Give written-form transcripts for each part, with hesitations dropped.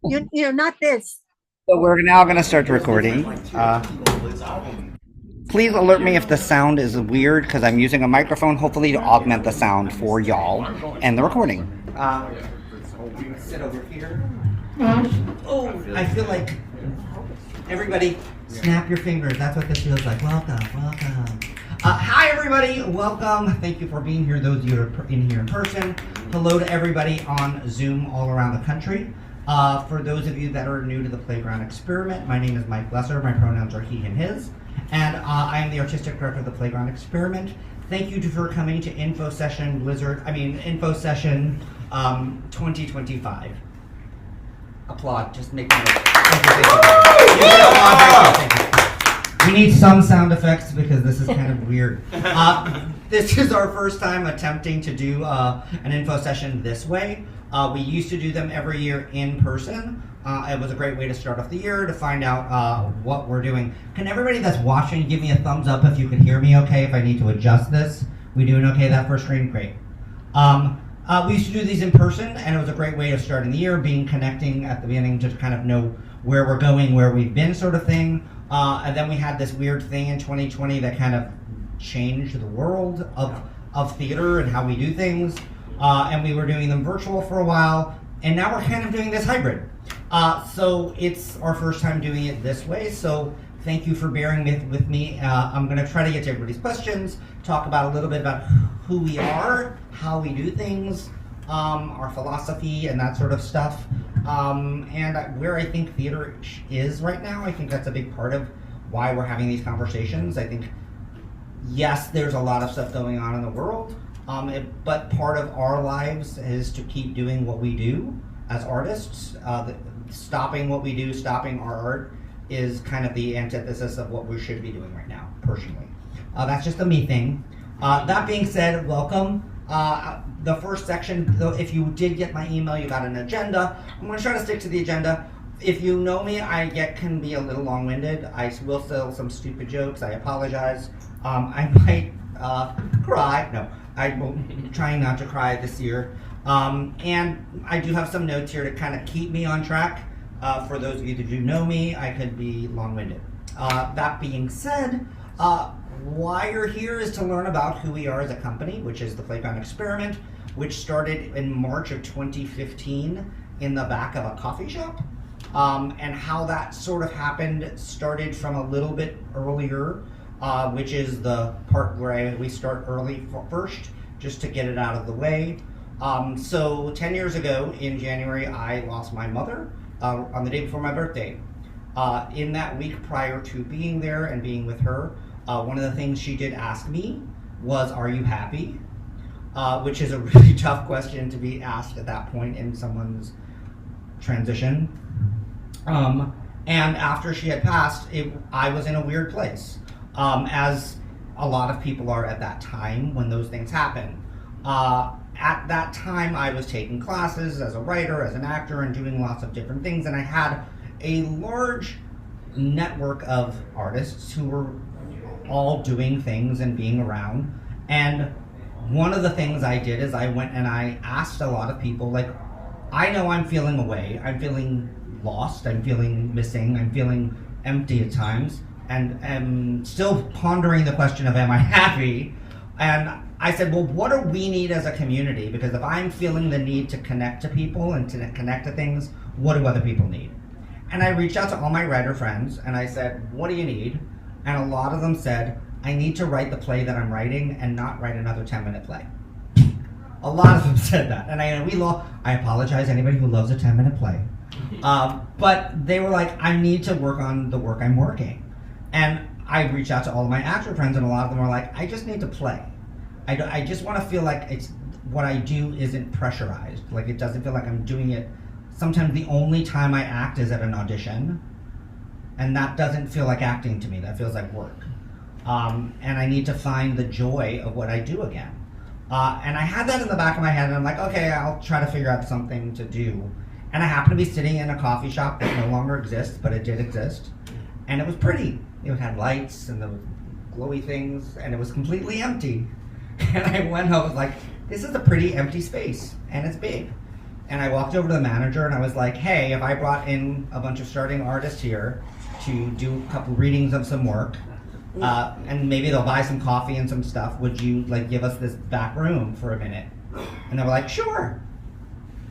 Not this. So we're now going to start recording. Please alert me if the sound is weird because I'm using a microphone, hopefully to augment the sound for y'all and the recording. Sit over here. Oh, I feel like everybody snap your fingers. That's what this feels like. Welcome. Hi, everybody. Welcome. Thank you for being here, those of you who are in here in person. Hello to everybody on Zoom all around the country. For those of you that are new to the Playground Experiment, my name is Mike Lesser. My pronouns are he and his. And I am the artistic director of the Playground Experiment. Thank you for coming to Info Session 2025. Applaud, just make noise. Thank you. We need some sound effects because this is kind of weird. This is our first time attempting to do an info session this way. We used to do them every year in person. It was a great way to start off the year to find out what we're doing. Can everybody that's watching give me a thumbs up if you can hear me okay, if I need to adjust this? We doing okay that first screen? Great. We used to do these in person, and it was a great way of starting the year, connecting at the beginning to kind of know where we're going, where we've been sort of thing. And then we had this weird thing in 2020 that kind of changed the world of theater and how we do things. And we were doing them virtual for a while, and now we're kind of doing this hybrid. So it's our first time doing it this way, so thank you for bearing with me. I'm going to try to get to everybody's questions, talk about a little bit about who we are, how we do things, our philosophy and that sort of stuff, and where I think theater is right now. I think that's a big part of why we're having these conversations. I think, yes, there's a lot of stuff going on in the world, but part of our lives is to keep doing what we do as artists. Stopping what we do, stopping our art, is kind of the antithesis of what we should be doing right now, personally. That's just a me thing. That being said, welcome. The first section, though, if you did get my email, you got an agenda. I'm going to try to stick to the agenda. If you know me, can be a little long-winded. I will tell some stupid jokes. I apologize. I might cry. No, I'm trying not to cry this year. And I do have some notes here to kind of keep me on track. For those of you that do know me, I could be long-winded. That being said, why you're here is to learn about who we are as a company, which is the Playground Experiment, which started in March of 2015 in the back of a coffee shop. And how that sort of happened started from a little bit earlier, which is the part where we start early first, just to get it out of the way. So 10 years ago in January, I lost my mother on the day before my birthday. In that week prior to being there and being with her, one of the things she did ask me was, "Are you happy?" Which is a really tough question to be asked at that point in someone's transition. And after she had passed, I was in a weird place, as a lot of people are at that time when those things happen. At that time, I was taking classes as a writer, as an actor, and doing lots of different things, and I had a large network of artists who were all doing things and being around. And one of the things I did is I went and I asked a lot of people, like, I know I'm feeling away, I'm feeling lost, I'm feeling missing, I'm feeling empty at times, and am still pondering the question of, am I happy? And I said, well, what do we need as a community? Because if I'm feeling the need to connect to people and to connect to things, what do other people need? And I reached out to all my writer friends and I said, what do you need? And a lot of them said, I need to write the play that I'm writing and not write another 10-minute play. A lot of them said that. And I apologize to anybody who loves a 10-minute play. But they were like, I need to work on the work I'm working. And I reached out to all of my actor friends, and a lot of them were like, I just need to play. I just want to feel like it's what I do isn't pressurized. Like, it doesn't feel like I'm doing it. Sometimes the only time I act is at an audition, and that doesn't feel like acting to me. That feels like work. And I need to find the joy of what I do again. And I had that in the back of my head, and I'm like, okay, I'll try to figure out something to do. And I happened to be sitting in a coffee shop that no longer exists, but it did exist. And it was pretty. It had lights and the glowy things, and it was completely empty. And I was like, this is a pretty empty space, and it's big. and I walked over to the manager and I was like, hey, if I brought in a bunch of starting artists here to do a couple readings of some work, and maybe they'll buy some coffee and some stuff, would you like give us this back room for a minute? And they were like, sure.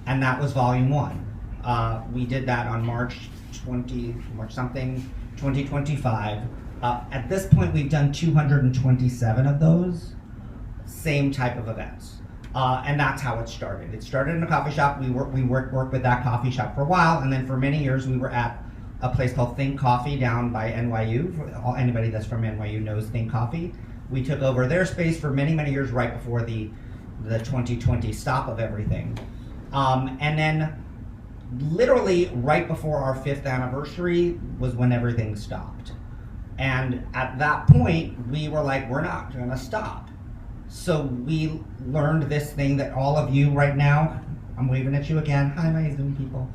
And that was volume 1. We did that on March 2025. At this point, we've done 227 of those, same type of events. And that's how it started. It started in a coffee shop. We worked with that coffee shop for a while, and then for many years we were at a place called Think Coffee down by NYU. Anybody that's from NYU knows Think Coffee. We took over their space for many, many years right before the 2020 stop of everything. And then literally right before our 5th anniversary was when everything stopped. And at that point, we were like, we're not gonna stop. So we learned this thing that all of you right now, I'm waving at you again, hi my Zoom people.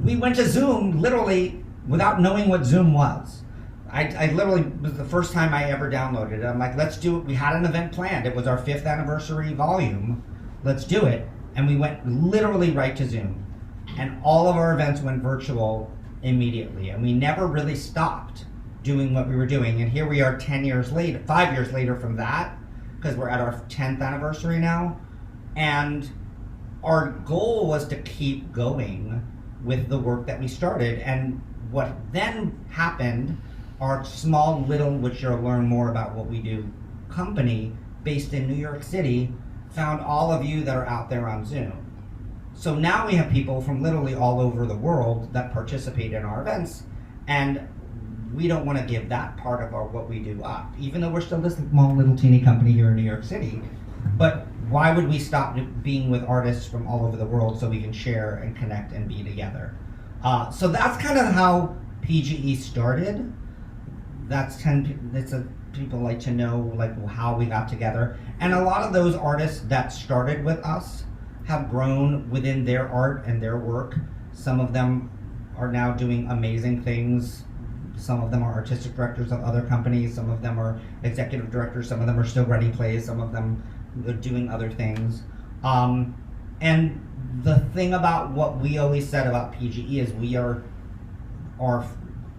We went to Zoom literally without knowing what Zoom was. I literally, it was the first time I ever downloaded it. I'm like, let's do it. We had an event planned. It was our 5th anniversary volume. Let's do it. And we went literally right to Zoom. And all of our events went virtual immediately. And we never really stopped doing what we were doing. And here we are 10 years later, 5 years later from that, because we're at our 10th anniversary now. And our goal was to keep going with the work that we started. And what then happened, our small little, which you'll learn more about what we do, company based in New York City, found all of you that are out there on Zoom. So now we have people from literally all over the world that participate in our events, and we don't want to give that part of what we do up, even though we're still this small little teeny company here in New York City. But why would we stop being with artists from all over the world so we can share and connect and be together? So that's kind of how PGE started. People like to know like how we got together. And a lot of those artists that started with us have grown within their art and their work. Some of them are now doing amazing things. Some of them are artistic directors of other companies. Some of them are executive directors. Some of them are still writing plays. Some of them are doing other things. And the thing about what we always said about PGE is our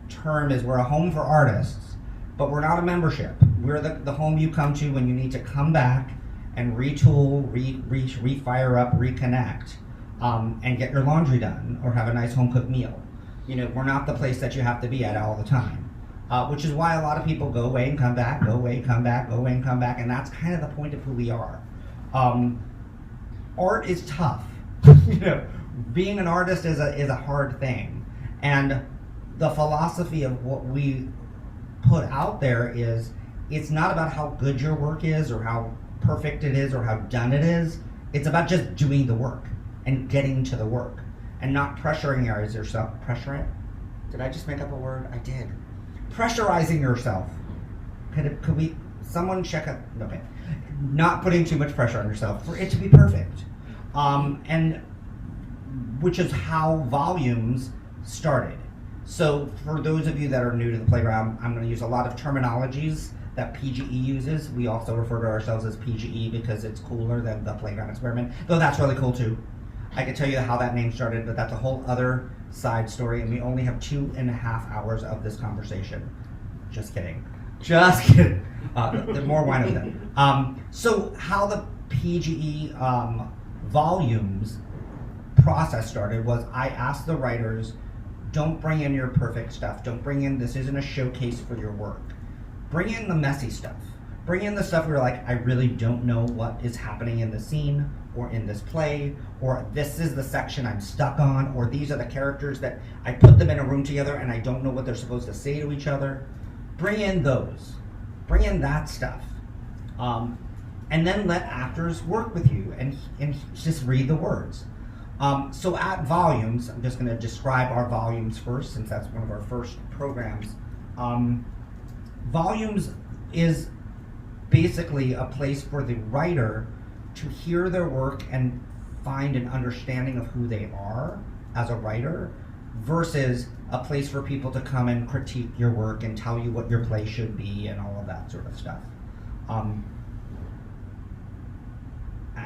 term is we're a home for artists, but we're not a membership. We're the home you come to when you need to come back and retool, refire up, reconnect, and get your laundry done or have a nice home cooked meal. You know, we're not the place that you have to be at all the time, which is why a lot of people go away and come back, go away, come back, go away and come back, and that's kind of the point of who we are. Art is tough. You know, being an artist is a hard thing, and the philosophy of what we put out there is it's not about how good your work is or how perfect it is or how done it is. It's about just doing the work and getting to the work and not pressuring yourself. Did I just make up a word? I did. Pressurizing yourself. Could we, someone check up, okay. Not putting too much pressure on yourself for it to be perfect. And which is how volumes started. So for those of you that are new to the playground, I'm going to use a lot of terminologies that PGE uses. We also refer to ourselves as PGE because it's cooler than the playground experiment, though that's really cool too. I could tell you how that name started, but that's a whole other side story, and we only have 2.5 hours of this conversation. Just kidding. Just kidding. There's more wine over there. So how the PGE volumes process started was I asked the writers, don't bring in your perfect stuff. Don't bring in, this isn't a showcase for your work. Bring in the messy stuff. Bring in the stuff where like, I really don't know what is happening in the scene or in this play, or this is the section I'm stuck on, or these are the characters that I put them in a room together and I don't know what they're supposed to say to each other. Bring in those. Bring in that stuff. And then let actors work with you and just read the words. So at Volumes, I'm just going to describe our Volumes first, since that's one of our first programs. Volumes is basically a place for the writer to hear their work and find an understanding of who they are as a writer, versus a place for people to come and critique your work and tell you what your play should be and all of that sort of stuff.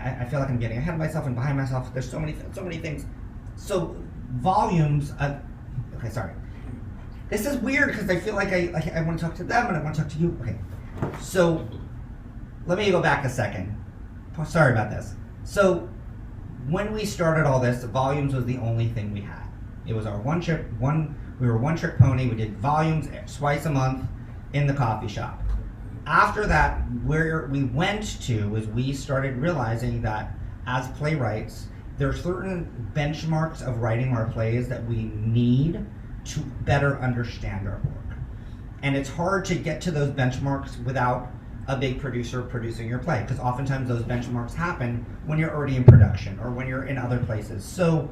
I feel like I'm getting ahead of myself and behind myself. There's so many things. So volumes. Okay, sorry. This is weird because I feel like I want to talk to them and I want to talk to you. Okay, so let me go back a second. Sorry about this. So when we started all this, volumes was the only thing we had. It was our we were one trick pony. We did volumes twice a month in the coffee shop. After that, where we went to is we started realizing that as playwrights, there are certain benchmarks of writing our plays that we need to better understand our work. And it's hard to get to those benchmarks without a big producer producing your play, because oftentimes those benchmarks happen when you're already in production or when you're in other places. So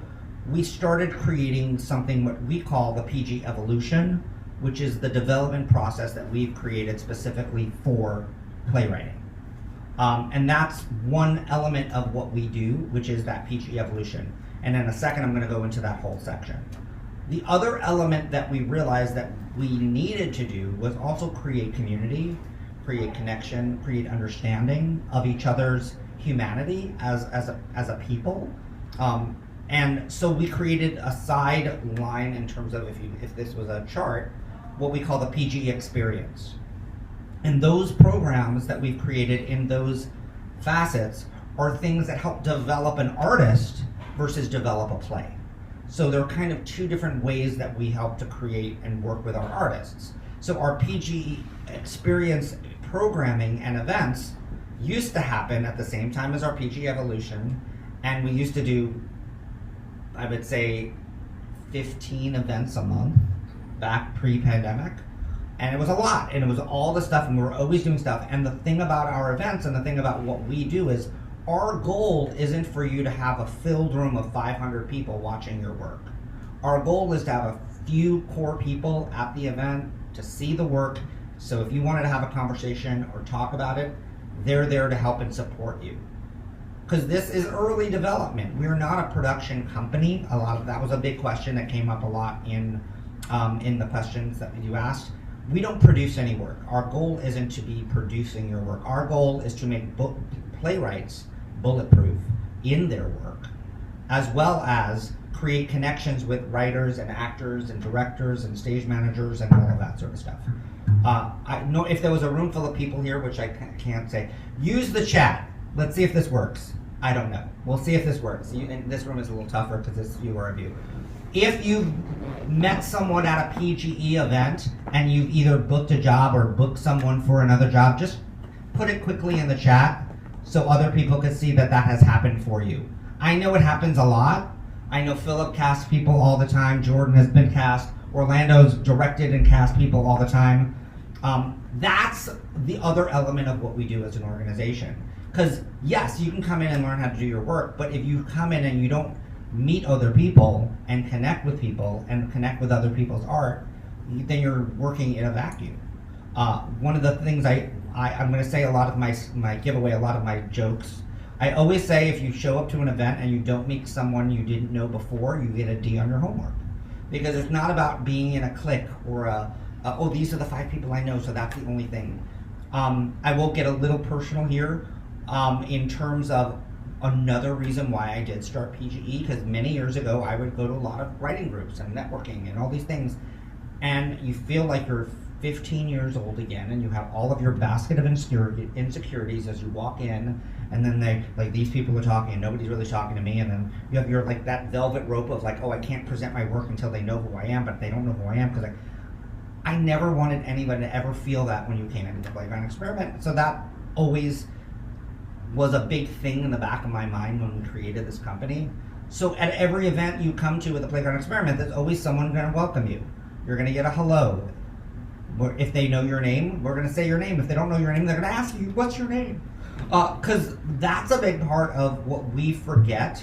we started creating something what we call the PG evolution, which is the development process that we've created specifically for playwriting. And that's one element of what we do, which is that PG evolution. And in a second, I'm going to go into that whole section. The other element that we realized that we needed to do was also create community, create connection, create understanding of each other's humanity as a people. And so we created a side line in terms of, if this was a chart, what we call the PG experience. And those programs that we've created in those facets are things that help develop an artist versus develop a play. So there are kind of two different ways that we help to create and work with our artists. So our PG experience programming and events used to happen at the same time as our PG evolution, and we used to do, I would say, 15 events a month back pre-pandemic. And it was a lot, and it was all the stuff, and we were always doing stuff. And the thing about our events and the thing about what we do is our goal isn't for you to have a filled room of 500 people watching your work. Our goal is to have a few core people at the event to see the work. So if you wanted to have a conversation or talk about it, they're there to help and support you. Because this is early development. We're not a production company. That was a big question that came up a lot in the questions that you asked. We don't produce any work. Our goal isn't to be producing your work. Our goal is to make playwrights bulletproof in their work, as well as create connections with writers and actors and directors and stage managers and all of that sort of stuff. I know if there was a room full of people here, which I can't say, use the chat. Let's see if this works. I don't know. We'll see if this works. And this room is a little tougher because it's fewer of you. If you've met someone at a PGE event and you've either booked a job or booked someone for another job, just put it quickly in the chat so other people can see that that has happened for you. I know it happens a lot. I know Philip casts people all the time. Jordan has been cast. Orlando's directed and cast people all the time. That's the other element of what we do as an organization. Because yes, you can come in and learn how to do your work, but if you come in and you don't meet other people and connect with people and connect with other people's art, then you're working in a vacuum. One of the things I'm going to say a lot of my giveaway, a lot of my jokes. I always say if you show up to an event and you don't meet someone you didn't know before, you get a D on your homework. Because it's not about being in a clique or oh, these are the 5 people I know, so that's the only thing. I will get a little personal here in terms of another reason why I did start PGE, because many years ago I would go to a lot of writing groups and networking and all these things, and you feel like you're 15 years old again, and you have all of your basket of insecurities as you walk in, and then these people are talking and nobody's really talking to me, and then you have your like that velvet rope of like, oh, I can't present my work until they know who I am, but they don't know who I am, because I never wanted anybody to ever feel that when you came into the Playground Experiment. So that always was a big thing in the back of my mind when we created this company. So at every event you come to with the Playground Experiment, there's always someone going to welcome you. You're going to get a hello. If they know your name, we're going to say your name. If they don't know your name, they're going to ask you, what's your name? Because that's a big part of what we forget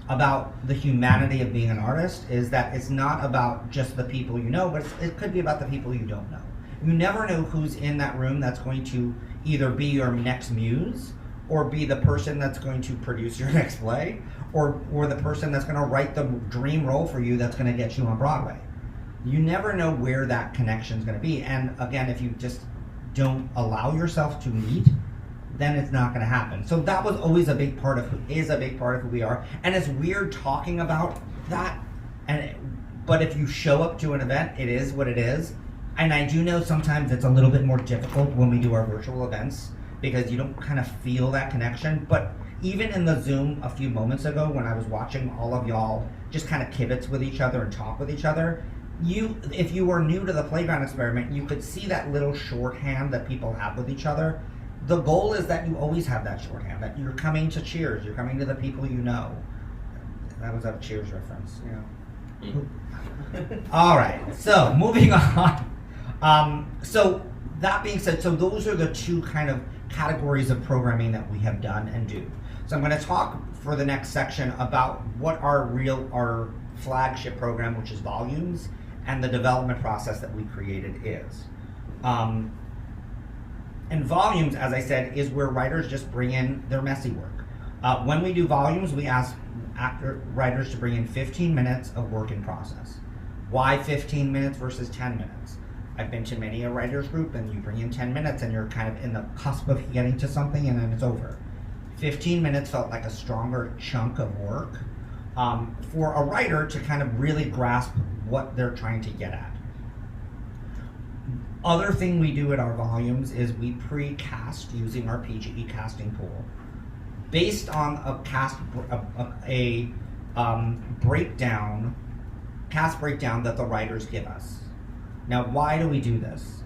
about the humanity of being an artist, is that it's not about just the people you know, but it could be about the people you don't know. You never know who's in that room that's going to either be your next muse, or be the person that's going to produce your next play, or the person that's going to write the dream role for you that's going to get you on Broadway. You never know where that connection is going to be. And again, if you just don't allow yourself to meet, then it's not going to happen. So that was always a big part of who we are. And it's weird talking about that. But if you show up to an event, it is what it is. And I do know sometimes it's a little bit more difficult when we do our virtual events because you don't kind of feel that connection. But even in the Zoom a few moments ago when I was watching all of y'all just kind of kibitz with each other and talk with each other, if you were new to the playground experiment, you could see that little shorthand that people have with each other. The goal is that you always have that shorthand, that you're coming to Cheers, you're coming to the people you know. That was a Cheers reference, All right, so moving on. So that being said, so those are the two kind of categories of programming that we have done and do. So I'm going to talk for the next section about what our flagship program, which is Volumes, and the development process that we created is. And Volumes, as I said, is where writers just bring in their messy work. When we do Volumes, we ask writers to bring in 15 minutes of work in process. Why 15 minutes versus 10 minutes? I've been to many a writer's group and you bring in 10 minutes and you're kind of in the cusp of getting to something and then it's over. 15 minutes felt like a stronger chunk of work for a writer to kind of really grasp what they're trying to get at. Other thing we do at our Volumes is we pre-cast using our PGE casting pool. Based on a cast breakdown that the writers give us. Now, why do we do this?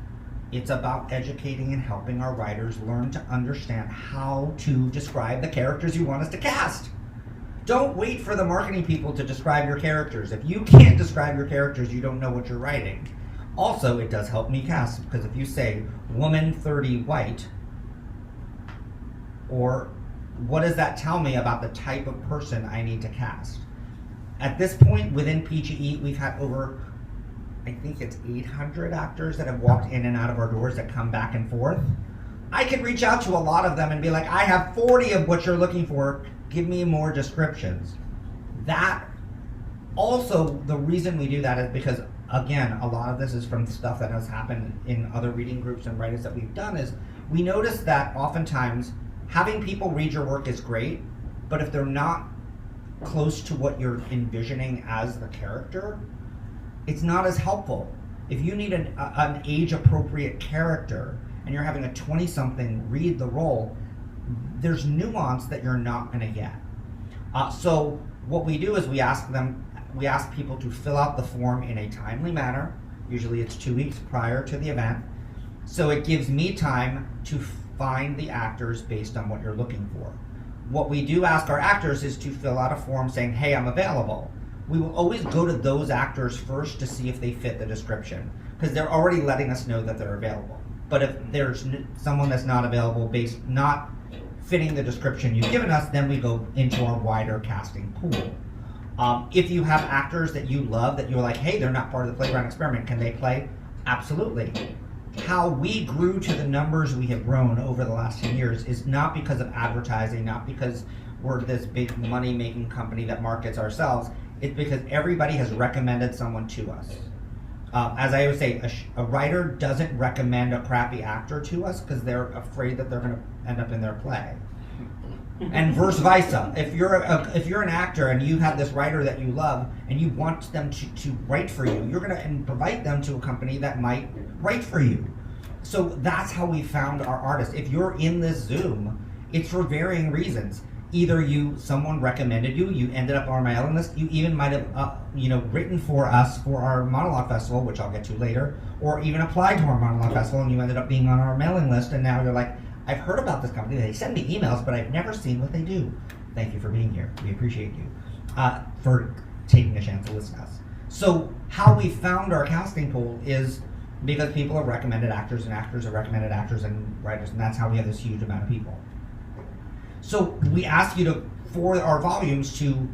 It's about educating and helping our writers learn to understand how to describe the characters you want us to cast. Don't wait for the marketing people to describe your characters. If you can't describe your characters, you don't know what you're writing. Also, it does help me cast, because if you say, woman 30 white, or what does that tell me about the type of person I need to cast? At this point, within PGE, we've had over, I think it's 800 actors that have walked in and out of our doors that come back and forth. I can reach out to a lot of them and be like, I have 40 of what you're looking for, give me more descriptions. That, also, the reason we do that is because, again, a lot of this is from stuff that has happened in other reading groups and writers that we've done, is we notice that oftentimes having people read your work is great, but if they're not close to what you're envisioning as the character, it's not as helpful. If you need an age-appropriate character and you're having a 20-something read the role, there's nuance that you're not going to get. So what we do is we ask people to fill out the form in a timely manner. Usually it's 2 weeks prior to the event. So it gives me time to find the actors based on what you're looking for. What we do ask our actors is to fill out a form saying, hey, I'm available. We will always go to those actors first to see if they fit the description, because they're already letting us know that they're available. But if there's someone that's not available based not fitting the description you've given us, then we go into our wider casting pool. If you have actors that you love, that you're like, hey, they're not part of the playground experiment, can they play? Absolutely. How we grew to the numbers we have grown over the last 10 years is not because of advertising, not because we're this big money-making company that markets ourselves. It's because everybody has recommended someone to us. As I always say, a writer doesn't recommend a crappy actor to us because they're afraid that they're going to end up in their play. And vice versa. If you're an actor and you have this writer that you love and you want them to write for you, you're going to invite them to a company that might write for you. So that's how we found our artists. If you're in this Zoom, it's for varying reasons. Either someone recommended you ended up on our mailing list, you even might have written for us for our monologue festival, which I'll get to later, or even applied to our monologue festival and you ended up being on our mailing list, and now you're like, I've heard about this company, they send me emails, but I've never seen what they do. Thank you for being here. We appreciate you for taking a chance to listen to us. So how we found our casting pool is because people have recommended actors and actors have recommended actors and writers, and that's how we have this huge amount of people. So we ask you for our Volumes to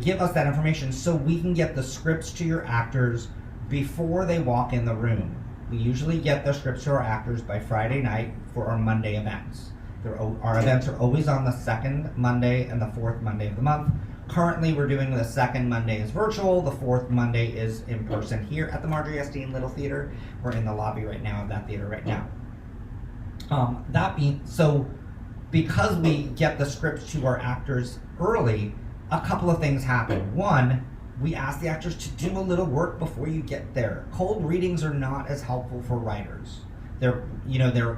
give us that information so we can get the scripts to your actors before they walk in the room. We usually get the scripts to our actors by Friday night for our Monday events. Our events are always on the second Monday and the fourth Monday of the month. Currently, we're doing the second Monday is virtual, the fourth Monday is in person here at the Marjorie S. Dean Little Theater. We're in the lobby right now of that theater right now. Because we get the scripts to our actors early, a couple of things happen. One, we ask the actors to do a little work before you get there. Cold readings are not as helpful for writers. They're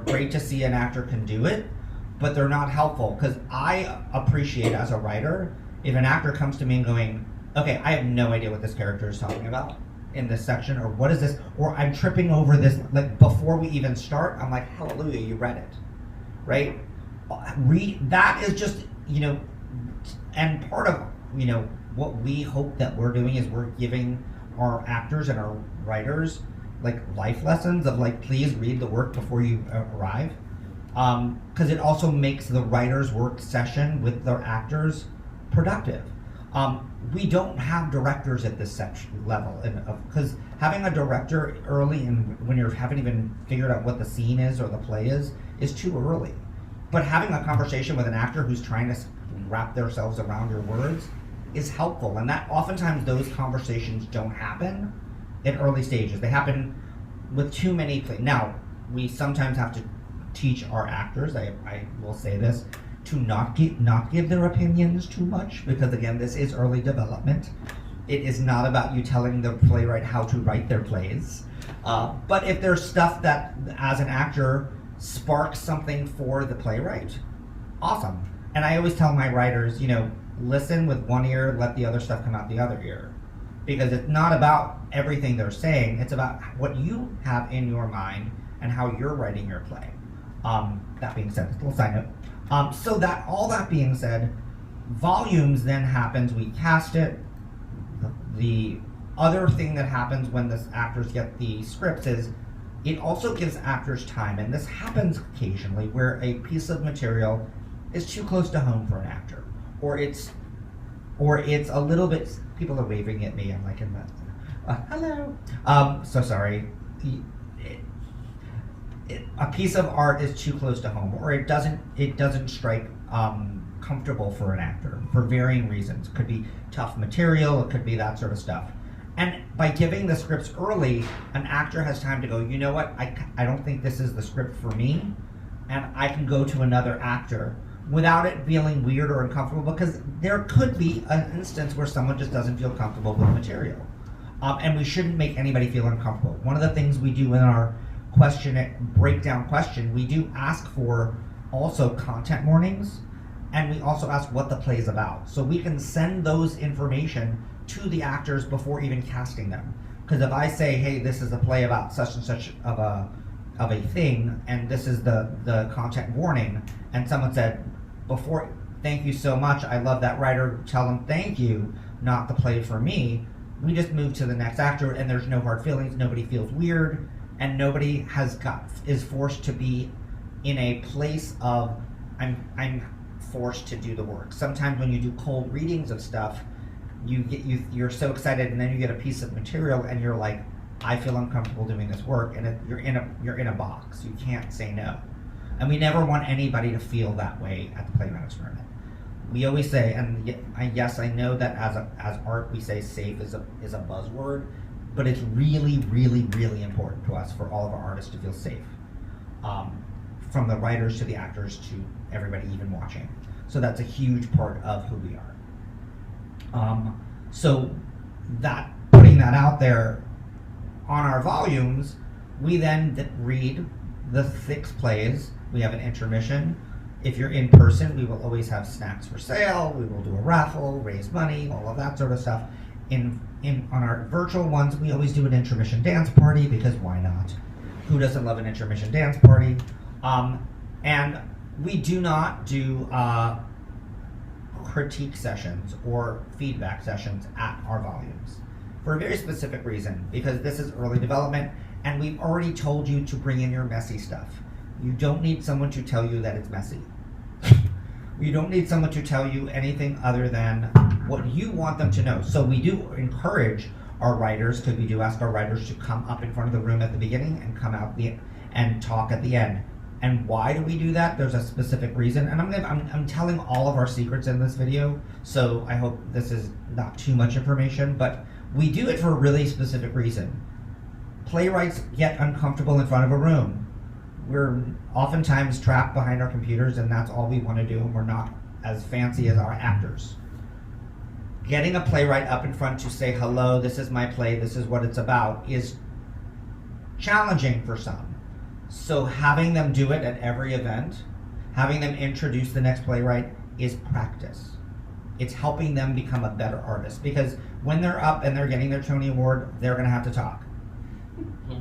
great to see an actor can do it, but they're not helpful, because I appreciate as a writer if an actor comes to me and going, okay, I have no idea what this character is talking about in this section, or what is this, or I'm tripping over this, like before we even start, I'm like, hallelujah, you read it, right? That is just, and part of, what we hope that we're doing is we're giving our actors and our writers like life lessons of like, please read the work before you arrive. Because it also makes the writer's work session with their actors productive. We don't have directors at this section level, because having a director early and when you haven't even figured out what the scene is or the play is too early. But having a conversation with an actor who's trying to wrap themselves around your words is helpful, and that oftentimes those conversations don't happen at early stages. They happen with too many plays. Now, we sometimes have to teach our actors, I will say this, to not give their opinions too much, because again, this is early development. It is not about you telling the playwright how to write their plays. But if there's stuff that, as an actor, sparks something for the playwright, awesome. And I always tell my writers, listen with one ear, let the other stuff come out the other ear. Because it's not about everything they're saying, it's about what you have in your mind and how you're writing your play. That being said, a little side note. So that, all that being said, volumes then happens, we cast it. The other thing that happens when the actors get the scripts is it also gives actors time, and this happens occasionally, where a piece of material is too close to home for an actor, or it's a little bit. People are waving at me. I'm like, hello. So sorry. A piece of art is too close to home, or it doesn't strike comfortable for an actor for varying reasons. It could be tough material. It could be that sort of stuff. And by giving the scripts early, an actor has time to go, you know what, I don't think this is the script for me, and I can go to another actor without it feeling weird or uncomfortable, because there could be an instance where someone just doesn't feel comfortable with material. And we shouldn't make anybody feel uncomfortable. One of the things we do in our breakdown question, we do ask for also content warnings, and we also ask what the play is about. So we can send those information to the actors before even casting them. Because if I say, hey, this is a play about such and such of a thing, and this is the content warning, and someone said, before, thank you so much, I love that writer, tell them thank you, not the play for me, we just move to the next actor, and there's no hard feelings, nobody feels weird, and nobody is forced to be in a place of, I'm forced to do the work. Sometimes when you do cold readings of stuff, you're so excited, and then you get a piece of material and you're like, I feel uncomfortable doing this work, and you're in a box. You can't say no. And we never want anybody to feel that way at the Playground Experiment. We always say, and yes, I know that as art we say safe is a buzzword, but it's really, really, really important to us for all of our artists to feel safe. From the writers to the actors to everybody even watching. So that's a huge part of who we are. So that, putting that out there on our volumes, we then read the 6 plays. We have an intermission. If you're in person, we will always have snacks for sale. We will do a raffle, raise money, all of that sort of stuff. On our virtual ones, we always do an intermission dance party, because why not? Who doesn't love an intermission dance party? And we do not do critique sessions or feedback sessions at our volumes for a very specific reason, because this is early development and we've already told you to bring in your messy stuff. You don't need someone to tell you that it's messy. You don't need someone to tell you anything other than what you want them to know. So we do encourage our writers, because we do ask our writers to come up in front of the room at the beginning and come out and talk at the end. And why do we do that? There's a specific reason, and I'm telling all of our secrets in this video, so I hope this is not too much information, but we do it for a really specific reason. Playwrights get uncomfortable in front of a room. we're oftentimes trapped behind our computers, and that's all we want to do, and we're not as fancy as our actors. Getting a playwright up in front to say, hello, this is my play, this is what it's about, is challenging for some. So having them do it at every event, having them introduce the next playwright, is practice. It's helping them become a better artist, because when they're up and they're getting their Tony Award, they're going to have to talk,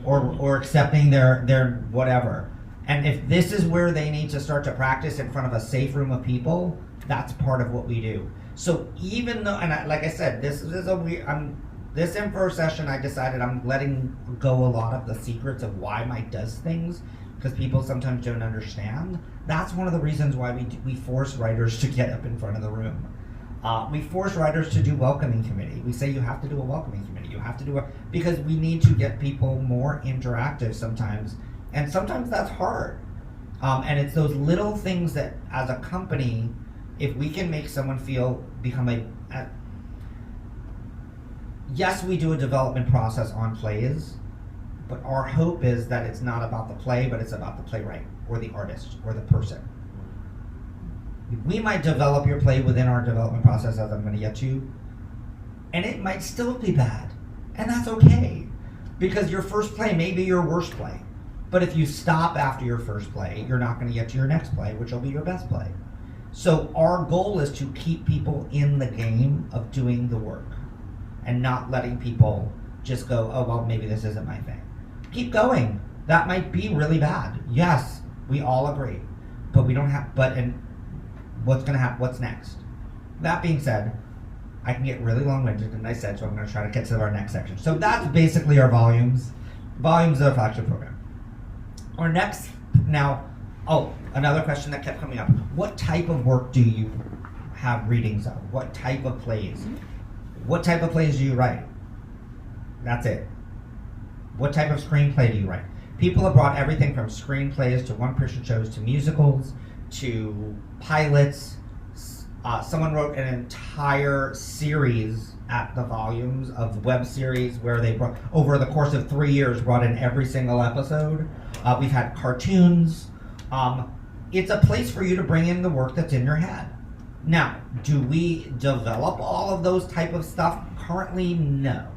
or accepting their whatever. And if this is where they need to start to practice in front of a safe room of people, that's part of what we do. So even though, and like I said, this is a weird, this info session, I decided I'm letting go a lot of the secrets of why Mike does things, because people sometimes don't understand. That's one of the reasons why we force writers to get up in front of the room. We force writers to do welcoming committee. We say you have to do a welcoming committee. You have to do because we need to get people more interactive sometimes, and sometimes that's hard. And it's those little things that, as a company, if we can make someone become yes, we do a development process on plays, but our hope is that it's not about the play, but it's about the playwright or the artist or the person. We might develop your play within our development process, as I'm going to get to, and it might still be bad, and that's okay, because your first play may be your worst play. But if you stop after your first play, you're not going to get to your next play, which will be your best play. So our goal is to keep people in the game of doing the work and not letting people just go, oh, well, maybe this isn't my thing. Keep going. That might be really bad. Yes, we all agree. But we don't have, and what's going to happen? What's next? That being said, I can get really long-winded, and I said, so I'm going to try to get to our next section. So that's basically our volumes of the flagship program. Our next, another question that kept coming up. What type of work do you have readings of? What type of plays? What type of plays do you write? That's it. What type of screenplay do you write? People have brought everything from screenplays to one-person shows to musicals to pilots. Someone wrote an entire series at the volumes of web series where they brought, over the course of 3 years, brought in every single episode. We've had cartoons. It's a place for you to bring in the work that's in your head. Now, do we develop all of those type of stuff currently? No.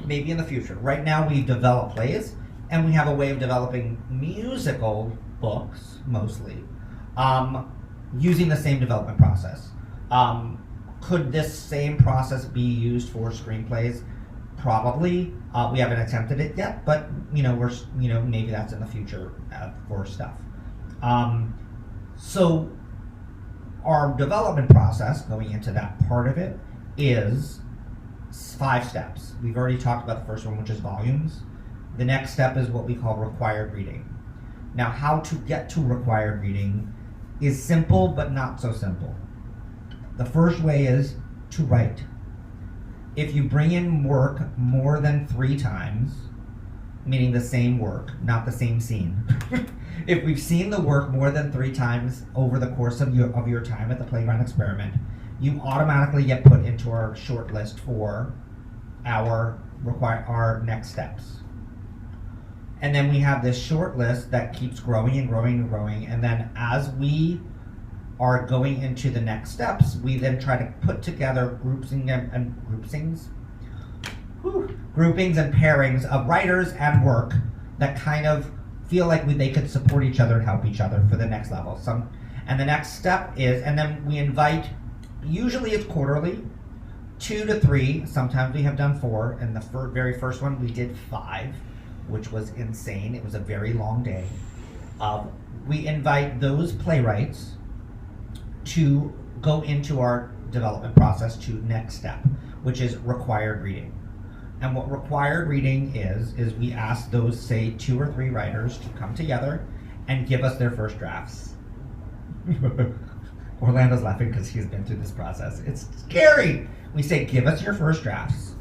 Maybe in the future. Right now we've developed plays, and we have a way of developing musical books, mostly, using the same development process. Could this same process be used for screenplays? Probably. We haven't attempted it yet, but maybe that's in the future for stuff. So our development process, going into that part of it, is 5 steps. We've already talked about the first one, which is volumes. The next step is what we call required reading. Now, how to get to required reading is simple, but not so simple. The first way is to write. If you bring in work more than 3 times, meaning the same work, not the same scene. If we've seen the work more than 3 times over the course of your time at the Playground Experiment, you automatically get put into our short list for our next steps. And then we have this short list that keeps growing and growing and growing, and then as we are going into the next steps, we then try to put together groupings and pairings of writers and work that kind of feel like they could support each other and help each other for the next level. And the next step is, and then we invite, usually it's quarterly, 2 to 3, sometimes we have done 4, and the very first one we did 5, which was insane. It was a very long day. We invite those playwrights to go into our development process to next step, which is required reading. And what required reading is we ask those, say, 2 or 3 writers to come together and give us their first drafts. Orlando's laughing because he's been through this process. It's scary. We say, give us your first drafts.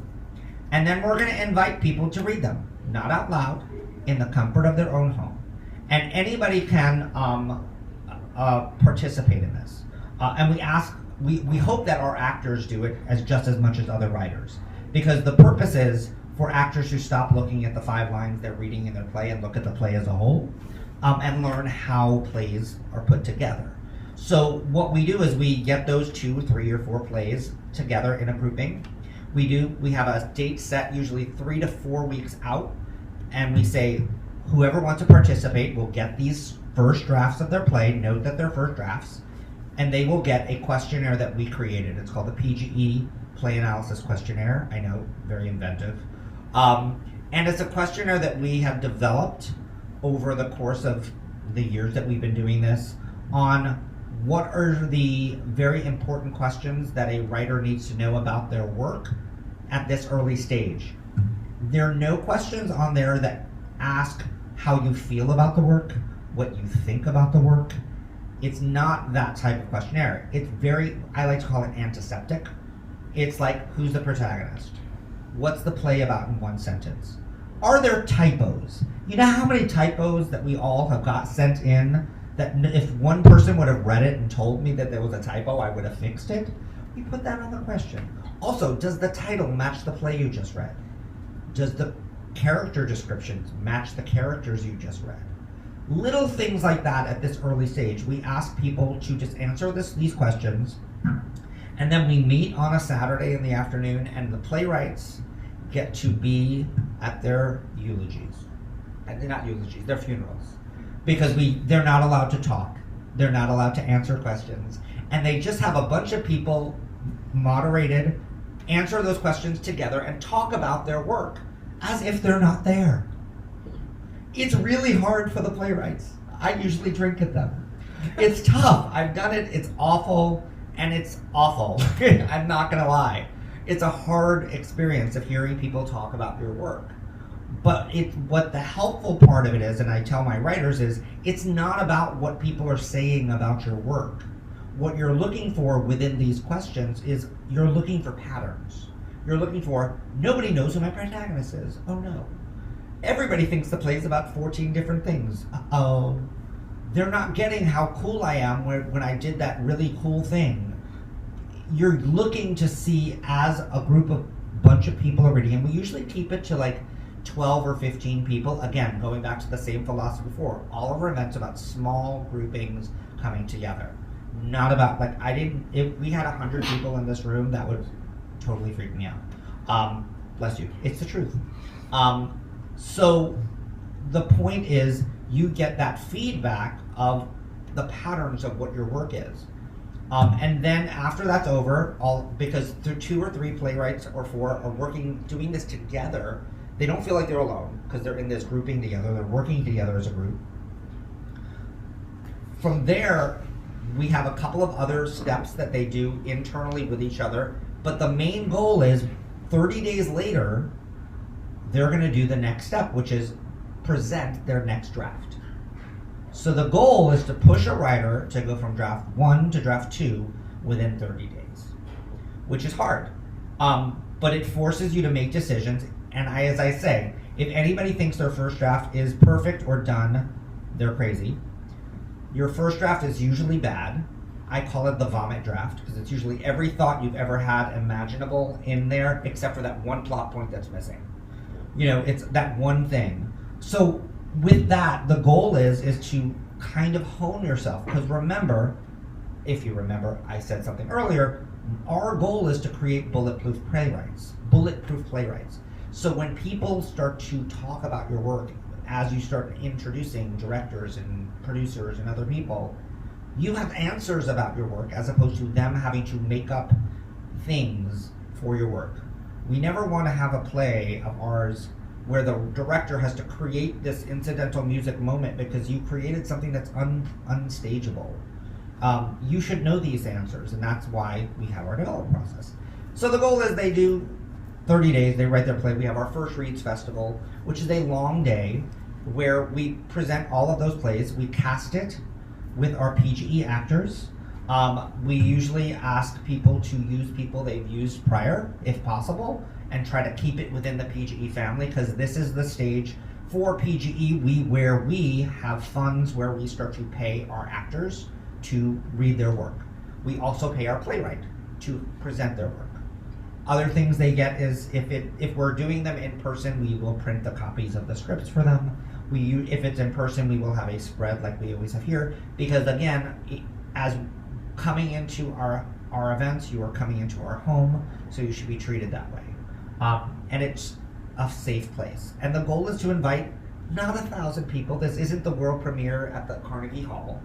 And then we're going to invite people to read them, not out loud, in the comfort of their own home. And anybody can participate in this. And we hope that our actors do it just as much as other writers. Because the purpose is for actors to stop looking at the 5 lines they're reading in their play and look at the play as a whole. and learn how plays are put together. So what we do is we get those 2, 3, or 4 plays together in a grouping. We have a date set usually 3 to 4 weeks out, and we say whoever wants to participate will get these first drafts of their play. Note that they're first drafts, and they will get a questionnaire that we created. It's called the PGE Play Analysis Questionnaire. I know, very inventive. And it's a questionnaire that we have developed over the course of the years that we've been doing this on what are the very important questions that a writer needs to know about their work at this early stage. There are no questions on there that ask how you feel about the work, what you think about the work. It's not that type of questionnaire. It's very, I like to call it antiseptic. It's like, who's the protagonist? What's the play about in 1 sentence? Are there typos? You know how many typos that we all have got sent in that if one person would have read it and told me that there was a typo, I would have fixed it? We put that on the question. Also, does the title match the play you just read? Does the character descriptions match the characters you just read? Little things like that at this early stage. We ask people to just answer these questions, and then we meet on a Saturday in the afternoon, and the playwrights get to be at their eulogies. Not eulogies, their funerals. Because they're not allowed to talk. They're not allowed to answer questions. And they just have a bunch of people moderated, answer those questions together, and talk about their work as if they're not there. It's really hard for the playwrights. I usually drink at them. It's tough. I've done it. It's awful, and it's awful. I'm not gonna lie. It's a hard experience of hearing people talk about your work. But what the helpful part of it is, and I tell my writers, is it's not about what people are saying about your work. What you're looking for within these questions is you're looking for patterns. You're looking for, nobody knows who my protagonist is. Oh no. Everybody thinks the play's about 14 different things. Uh-oh. They're not getting how cool I am when I did that really cool thing. You're looking to see, as a group of bunch of people are reading, and we usually keep it to like 12 or 15 people. Again, going back to the same philosophy before. All of our events about small groupings coming together. Not about, like, if we had 100 people in this room, that would totally freak me out. Bless you. It's the truth. So the point is, you get that feedback of the patterns of what your work is. And then after that's over, because 2 or 3 playwrights or 4 are doing this together, they don't feel like they're alone because they're in this grouping together. They're working together as a group. From there, we have a couple of other steps that they do internally with each other. But the main goal is 30 days later, they're going to do the next step, which is present their next draft. So the goal is to push a writer to go from draft 1 to draft 2 within 30 days, which is hard. But it forces you to make decisions. And as I say, if anybody thinks their first draft is perfect or done, they're crazy. Your first draft is usually bad. I call it the vomit draft because it's usually every thought you've ever had imaginable in there except for that one plot point that's missing. You know, it's that one thing. So with that, the goal is to kind of hone yourself. Because remember, if you remember, I said something earlier, our goal is to create bulletproof playwrights. So when people start to talk about your work, as you start introducing directors and producers and other people, you have answers about your work as opposed to them having to make up things for your work. We never want to have a play of ours where the director has to create this incidental music moment because you created something that's unstageable. You should know these answers, and that's why we have our development process. So the goal is they do 30 days, they write their play. We have our first Reads Festival, which is a long day where we present all of those plays. We cast it with our PGE actors. We usually ask people to use people they've used prior, if possible, and try to keep it within the PGE family, because this is the stage for PGE where we have funds where we start to pay our actors to read their work. We also pay our playwright to present their work. Other things they get is if we're doing them in person, we will print the copies of the scripts for them. If it's in person, we will have a spread like we always have here, because again, as coming into our events, you are coming into our home, so you should be treated that way. And it's a safe place. And the goal is to invite not 1,000 people. This isn't the world premiere at the Carnegie Hall.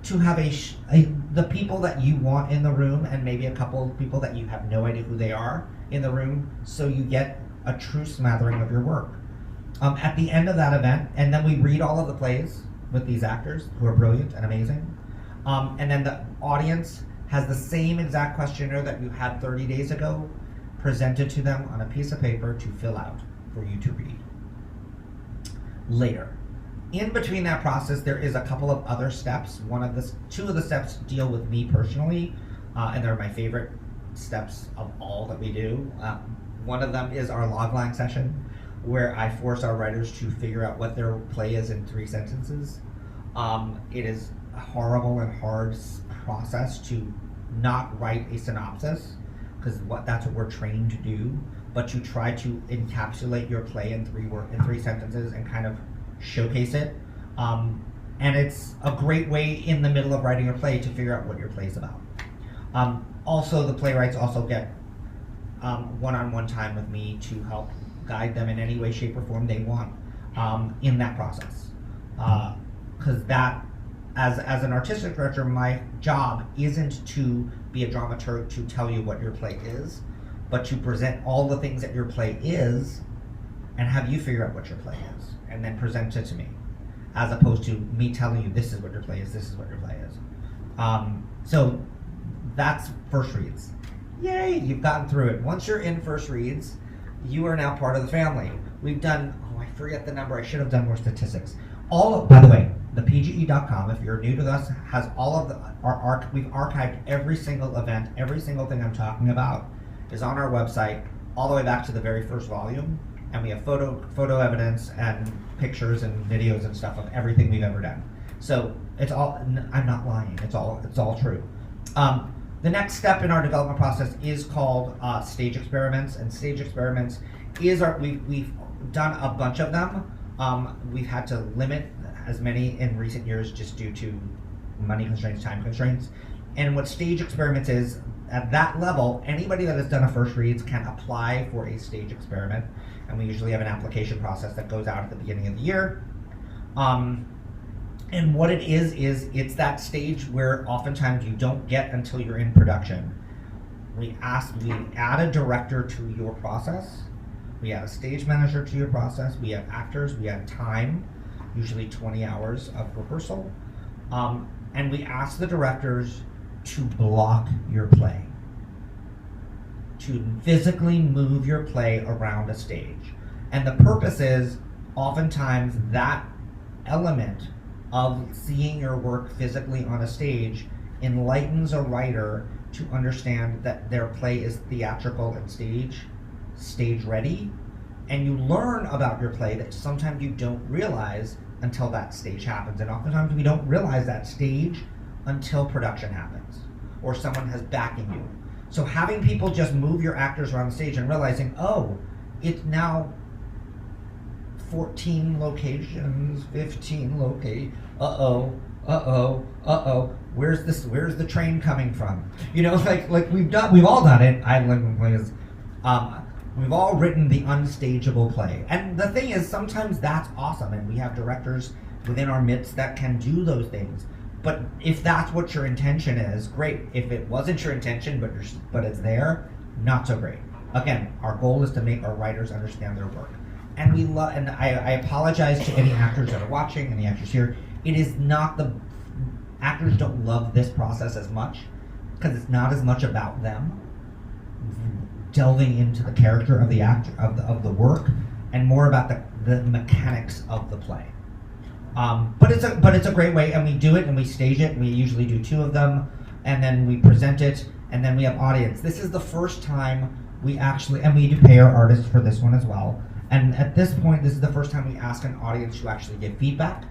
To have the people that you want in the room, and maybe a couple of people that you have no idea who they are in the room, so you get a true smattering of your work. At the end of that event, and then we read all of the plays with these actors who are brilliant and amazing. And then the audience has the same exact questionnaire that you had 30 days ago presented to them on a piece of paper to fill out for you to read later. In between that process, there is a couple of other steps. Two of the steps deal with me personally, and they're my favorite steps of all that we do. One of them is our logline session, where I force our writers to figure out what their play is in 3 sentences. It is a horrible and hard process to not write a synopsis, because that's what we're trained to do, but to try to encapsulate your play in 3 sentences and kind of showcase it. And it's a great way in the middle of writing your play to figure out what your play is about. Also, the playwrights also get one-on-one time with me to help guide them in any way, shape, or form they want in that process. Because as an artistic director, my job isn't to be a dramaturg to tell you what your play is, but to present all the things that your play is and have you figure out what your play is and then present it to me, as opposed to me telling you this is what your play is, this is what your play is. So that's first reads. Yay, you've gotten through it. Once you're in first reads, you are now part of the family. We've done, I forget the number, I should have done more statistics. By the way, the PGE.com, if you're new to us, has all of we've archived every single event, every single thing I'm talking about is on our website, all the way back to the very first volume, and we have photo evidence and pictures and videos and stuff of everything we've ever done. So it's all, I'm not lying, it's all true. The next step in our development process is called stage experiments, and stage experiments is we've done a bunch of them. We've had to limit as many in recent years just due to money constraints, time constraints. And what stage experiments is, at that level, anybody that has done a first reads can apply for a stage experiment. And we usually have an application process that goes out at the beginning of the year. And what it is it's that stage where oftentimes you don't get until you're in production. We add a director to your process. We add a stage manager to your process. We have actors. We have time, usually 20 hours of rehearsal. And we ask the directors to block your play, to physically move your play around a stage. And the purpose is, oftentimes, that element of seeing your work physically on a stage enlightens a writer to understand that their play is theatrical and stage ready. And you learn about your play that sometimes you don't realize until that stage happens. And oftentimes we don't realize that stage until production happens or someone has backing you. So having people just move your actors around the stage and realizing, oh, it's now 14 locations, 15 locations, where's the train coming from? You know, like we've all done it. We've all written the unstageable play. And the thing is, sometimes that's awesome, and we have directors within our midst that can do those things. But if that's what your intention is, great. If it wasn't your intention, but it's there, not so great. Again, our goal is to make our writers understand their work. And I apologize to any actors that are watching, any actors here. It is not actors don't love this process as much, because it's not as much about them delving into the character of the actor of the work, and more about the mechanics of the play. But it's a great way, and we do it and we stage it. And we usually do 2 of them, and then we present it, and then we have audience. This is the first time and we do pay our artists for this one as well. And at this point, this is the first time we ask an audience to actually give feedback.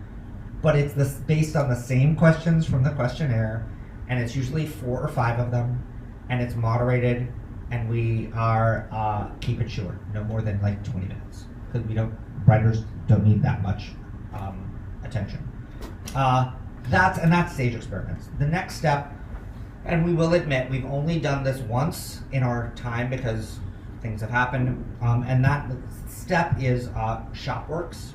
But it's based on the same questions from the questionnaire, and it's usually 4 or 5 of them, and it's moderated, and we are keep it short, no more than like 20 minutes, because writers don't need that much attention. That's stage experiments. The next step, and we will admit we've only done this once in our time because things have happened, and that step is Shopworks,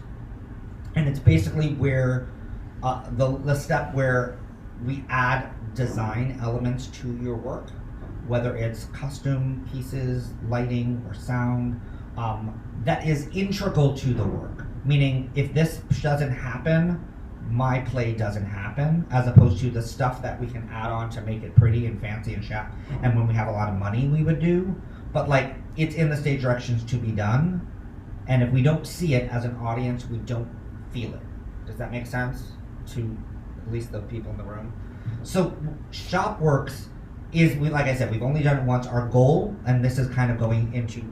and it's basically where the step where we add design elements to your work, whether it's custom pieces, lighting, or sound, that is integral to the work. Meaning, if this doesn't happen, my play doesn't happen, as opposed to the stuff that we can add on to make it pretty and fancy and sharp, and when we have a lot of money we would do. But like, it's in the stage directions to be done, and if we don't see it as an audience, we don't feel it. Does that make sense to at least the people in the room? So Shopworks is, like I said, we've only done it once. Our goal, and this is kind of going into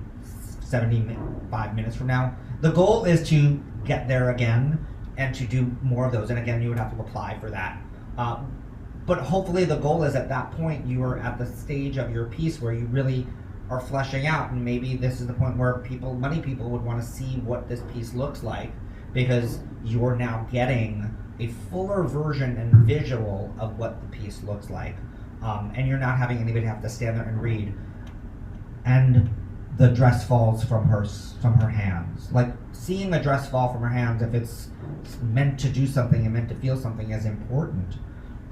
75 minutes from now, the goal is to get there again and to do more of those. And again, you would have to apply for that. But hopefully the goal is at that point you are at the stage of your piece where you really are fleshing out, and maybe this is the point where many people would want to see what this piece looks like, because you're now getting a fuller version and visual of what the piece looks like. And you're not having anybody have to stand there and read, and the dress falls from her hands. Like, seeing a dress fall from her hands, if it's meant to do something and meant to feel something, is important.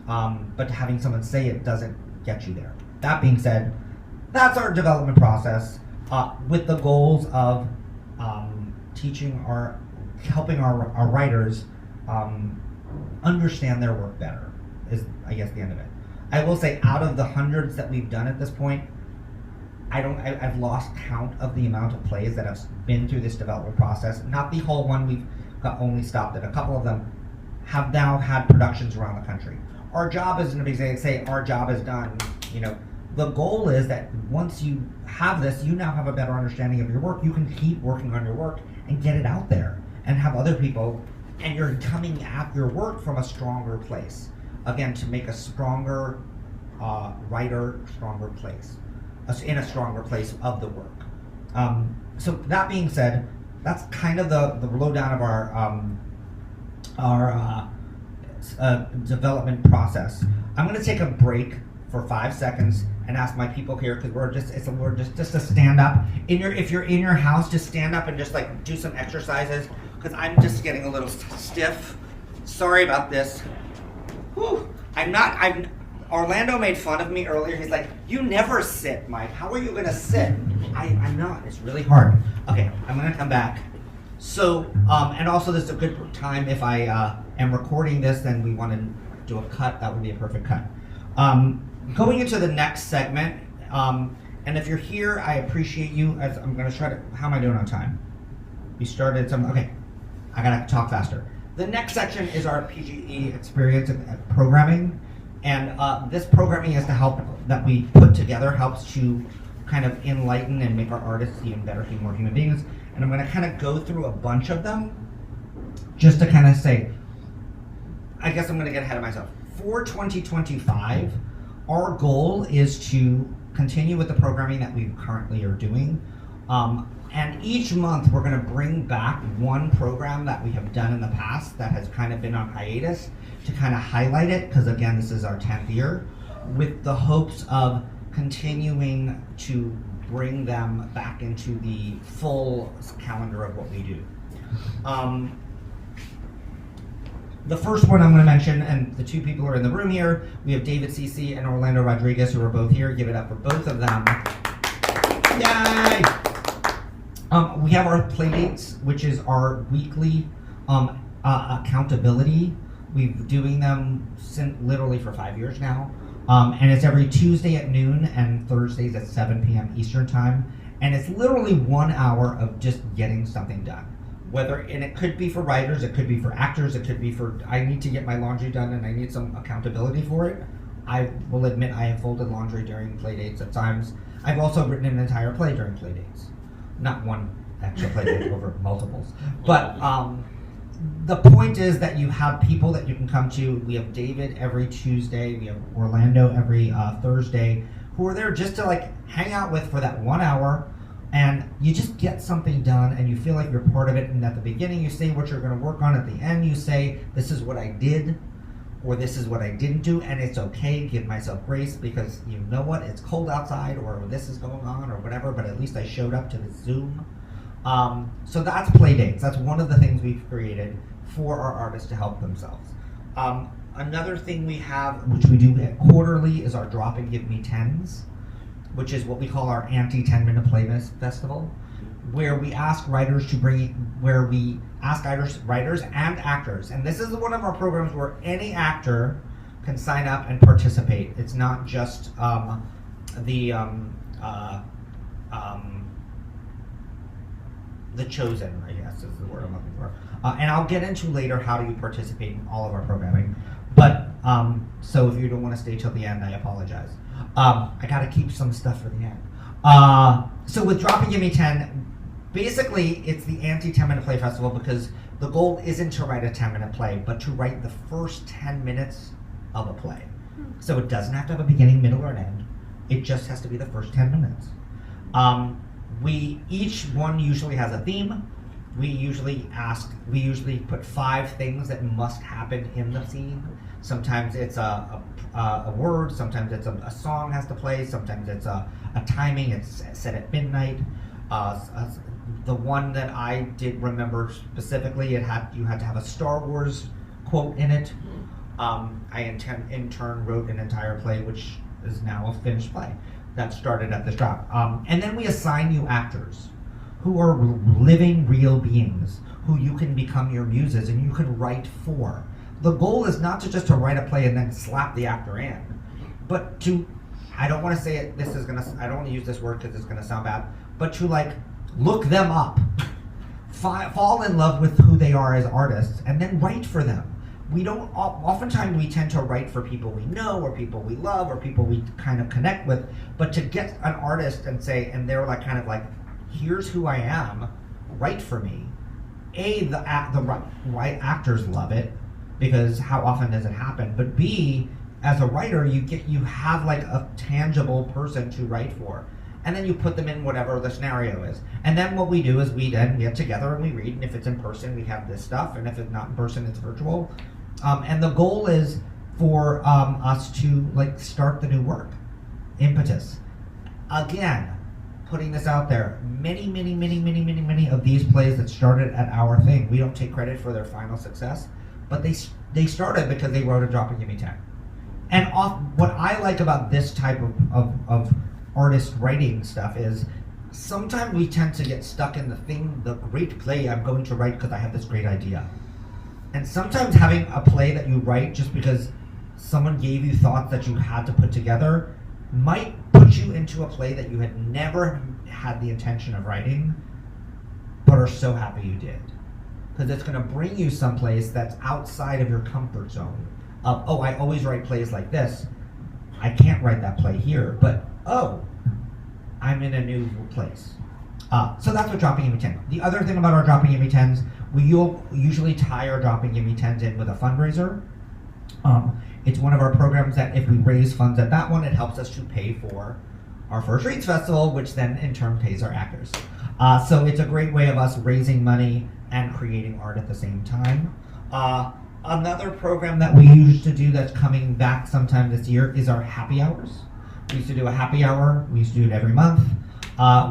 But having someone say it doesn't get you there. That being said, that's our development process, with the goals of helping our writers understand their work better, is, I guess, the end of it. I will say, out of the hundreds that we've done at this point, I've lost count of the amount of plays that have been through this development process. Not the whole one, we've only stopped at a couple of them, have now had productions around the country. Our job isn't to say our job is done. The goal is that once you have this, you now have a better understanding of your work. You can keep working on your work and get it out there and have other people, and you're coming at your work from a stronger place. Again, to make a stronger writer, stronger place, in a stronger place of the work. So that being said, that's kind of the lowdown of our development process. I'm going to take a break for 5 seconds and ask my people here, because we're just to stand up. If you're in your house, just stand up and just like do some exercises, because I'm just getting a little stiff. Sorry about this. Whew. Orlando made fun of me earlier. He's like, "You never sit, Mike. How are you gonna sit?" I'm not. It's really hard. Okay, I'm gonna come back. So, and also this is a good time, if I am recording this, then we want to do a cut. That would be a perfect cut. Going into the next segment, and if you're here, I appreciate you. As I'm gonna try to. How am I doing on time? We started some. Okay, I gotta talk faster. The next section is our PGE experience programming, and this programming is to help that we put together helps to kind of enlighten and make our artists even better, more human beings. And I'm going to kind of go through a bunch of them, just to kind of say, I guess I'm going to get ahead of myself. For 2025, our goal is to continue with the programming that we currently are doing. And each month we're going to bring back one program that we have done in the past that has kind of been on hiatus to kind of highlight it, because again, this is our 10th year, with the hopes of continuing to bring them back into the full calendar of what we do. The first one I'm going to mention, and the two people who are in the room here, we have David Cece and Orlando Rodriguez, who are both here. Give it up for both of them. Yay! We have our Playdates, which is our weekly accountability. We've been doing them literally for 5 years now. And it's every Tuesday at noon and Thursdays at 7 p.m. Eastern time. And it's literally 1 hour of just getting something done. And it could be for writers, it could be for actors, it could be for, I need to get my laundry done and I need some accountability for it. I will admit I have folded laundry during Playdates at times. I've also written an entire play during Playdates. Not one actual playdate, over multiples. But the point is that you have people that you can come to. We have David every Tuesday. We have Orlando every Thursday, who are there just to like hang out with for that 1 hour. And you just get something done and you feel like you're part of it, and at the beginning you say what you're going to work on, at the end you say this is what I did or this is what I didn't do, and it's okay, give myself grace, because you know what, it's cold outside or this is going on or whatever, but at least I showed up to the Zoom. So that's play dates. That's one of the things we've created for our artists to help themselves. Another thing we have, which we do quarterly, is our Drop and Give Me Tens, which is what we call our anti-10-minute play festival, where we ask writers to writers and actors, and this is one of our programs where any actor can sign up and participate. It's not just the chosen, I guess is the word I'm looking for. And I'll get into later how do you participate in all of our programming. But so if you don't want to stay till the end, I apologize. I got to keep some stuff for the end. So with Drop and Give Me 10, basically it's the anti-10-minute play festival, because the goal isn't to write a 10-minute play, but to write the first 10 minutes of a play. So it doesn't have to have a beginning, middle, or an end. It just has to be the first 10 minutes. Each one usually has a theme. We usually put 5 things that must happen in the scene. Sometimes it's a word, sometimes it's a song has to play, sometimes it's a timing, it's set at midnight. The one that I did remember specifically, you had to have a Star Wars quote in it. I in turn wrote an entire play, which is now a finished play that started at this drop. And then we assign you actors who are living real beings who you can become your muses and you can write for. The goal is not to just to write a play and then slap the actor in, but to, I don't want to say it, I don't want to use this word because it's going to sound bad, but to like look them up, fall in love with who they are as artists, and then write for them. Oftentimes we tend to write for people we know or people we love or people we kind of connect with, but to get an artist and say, and they're like kind of like, here's who I am, write for me. The right actors love it, because how often does it happen? But B, as a writer, you have like a tangible person to write for, and then you put them in whatever the scenario is. And then what we do is we then get together and we read, and if it's in person, we have this stuff, and if it's not in person, it's virtual. And the goal is for us to like start the new work. Impetus. Again, putting this out there, many of these plays that started at our thing, we don't take credit for their final success, but they started because they wrote a Drop and Give Me 10. And what I like about this type of artist writing stuff is sometimes we tend to get stuck in the great play I'm going to write because I have this great idea. And sometimes having a play that you write just because someone gave you thoughts that you had to put together might put you into a play that you had never had the intention of writing, but are so happy you did. Because it's going to bring you someplace that's outside of your comfort zone. Oh, I always write plays like this. I can't write that play here, but I'm in a new place. So that's what Drop and Give Me 10. The other thing about our Drop and Give Me 10s, we usually tie our Drop and Give Me 10s in with a fundraiser. It's one of our programs that if we raise funds at that one, it helps us to pay for our First Reads Festival, which then in turn pays our actors. So it's a great way of us raising money and creating art at the same time. Another program that we used to do that's coming back sometime this year is our happy hours. We used to do a happy hour. We used to do it every month,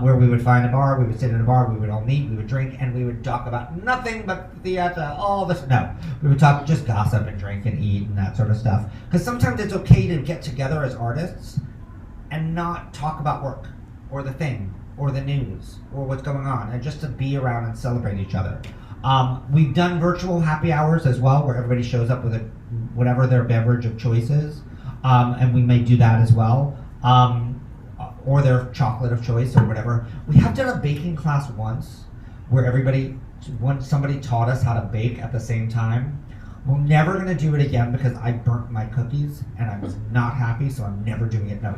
where we would find a bar, we would sit in a bar, we would all meet, we would drink, and we would talk about nothing but theater, all this. No, we would talk, just gossip and drink and eat and that sort of stuff. Because sometimes it's okay to get together as artists and not talk about work or the thing or the news or what's going on, and just to be around and celebrate each other. We've done virtual happy hours as well, where everybody shows up with whatever their beverage of choice is, and we may do that as well, or their chocolate of choice or whatever. We have done a baking class once, where somebody taught us how to bake at the same time. We're never going to do it again because I burnt my cookies and I was not happy, so I'm never doing it. No.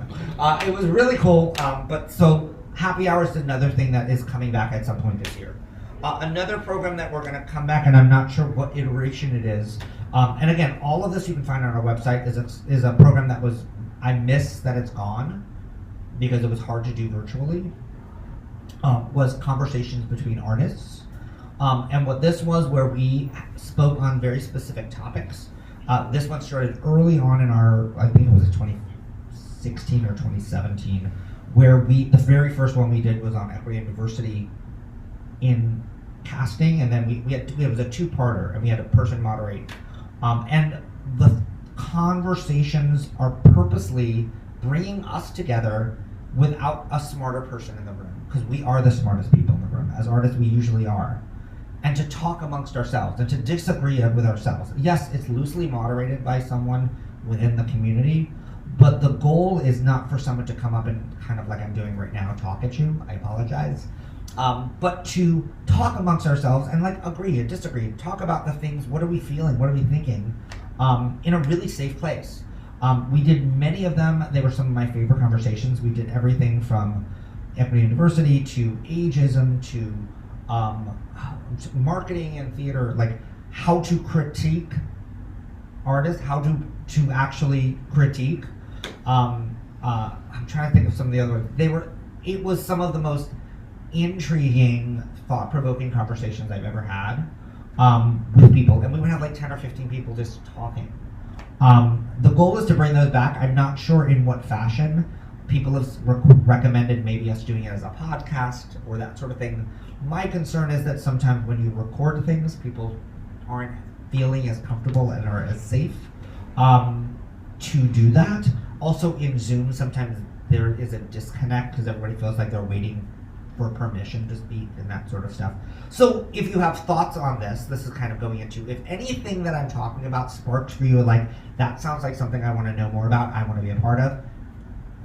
It was really cool, but so happy hours is another thing that is coming back at some point this year. Another program that we're going to come back, and I'm not sure what iteration it is. And again, all of this you can find on our website, is a program that I miss that it's gone because it was hard to do virtually. was conversations between artists. And what this was, where we spoke on very specific topics. This one started early on in our, I think it was 2016 or 2017, where the very first one we did was on equity and diversity in casting, and then it was a two-parter, and we had a person moderate. And the conversations are purposely bringing us together without a smarter person in the room, because we are the smartest people in the room. As artists, we usually are. And to talk amongst ourselves and to disagree with ourselves. Yes, it's loosely moderated by someone within the community, but the goal is not for someone to come up and kind of like I'm doing right now, talk at you. I apologize. But to talk amongst ourselves and like agree and disagree, talk about the things, what are we feeling, what are we thinking, in a really safe place. We did many of them. They were some of my favorite conversations. We did everything from equity and diversity to ageism to marketing and theater, like how to critique artists, how to actually critique. I'm trying to think of some of the other ones. It was some of the most intriguing, thought-provoking conversations I've ever had with people, and we would have like 10 or 15 people just talking. The goal is to bring those back. I'm not sure in what fashion. People have recommended maybe us doing it as a podcast or that sort of thing. My concern is that sometimes when you record things, people aren't feeling as comfortable and are as safe to do that. Also in Zoom, sometimes there is a disconnect because everybody feels like they're waiting for permission to speak and that sort of stuff. So if you have thoughts on this is kind of going into, if anything that I'm talking about sparks for you, like that sounds like something I want to know more about, I want to be a part of,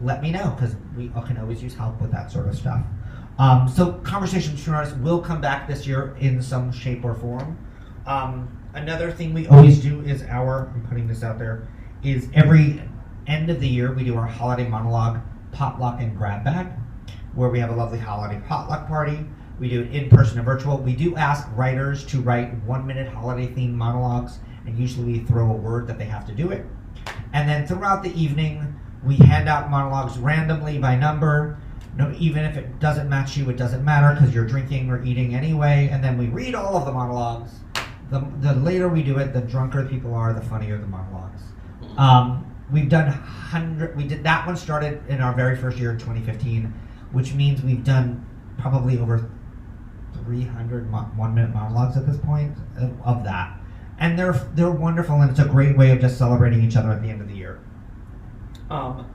let me know, because we can always use help with that sort of stuff. So Conversations Between Artists will come back this year in some shape or form. Another thing we always do is I'm putting this out there, is every end of the year we do our holiday monologue, potluck, and grab bag, where we have a lovely holiday potluck party. We do it in person and virtual. We do ask writers to write 1-minute holiday-themed monologues, and usually we throw a word that they have to do it. And then throughout the evening, we hand out monologues randomly by number. No, even if it doesn't match you, it doesn't matter because you're drinking or eating anyway. And then we read all of the monologues. The later we do it, the drunker people are, the funnier the monologues. We've done we did that one started in our very first year in 2015, which means we've done probably over 300 1-minute monologues at this point of that. And they're wonderful, and it's a great way of just celebrating each other at the end of the year. 1,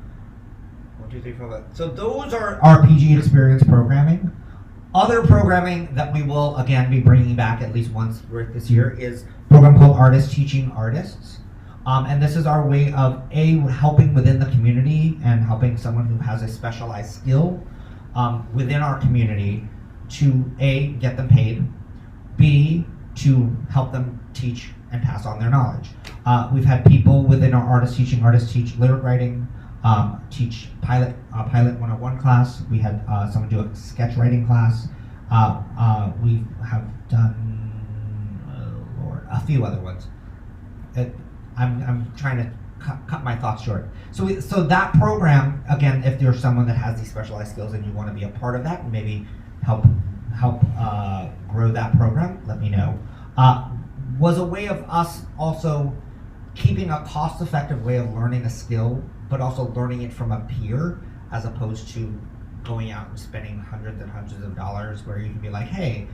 2, 3, 4, 5. So those are our PG Experience programming. Other programming that we will again be bringing back at least once this year is a program called Artists Teaching Artists. And this is our way of helping within the community and helping someone who has a specialized skill within our community to get them paid, B, to help them teach and pass on their knowledge. We've had people within our Artists Teaching Artists teach lyric writing, teach Pilot 101 class. We had someone do a sketch writing class. We have done, a few other ones. I'm trying to cut my thoughts short. So that program, again, if there's someone that has these specialized skills and you want to be a part of that and maybe help grow that program, let me know. Was a way of us also keeping a cost-effective way of learning a skill, but also learning it from a peer, as opposed to going out and spending hundreds and hundreds of dollars, where you can be like, hey,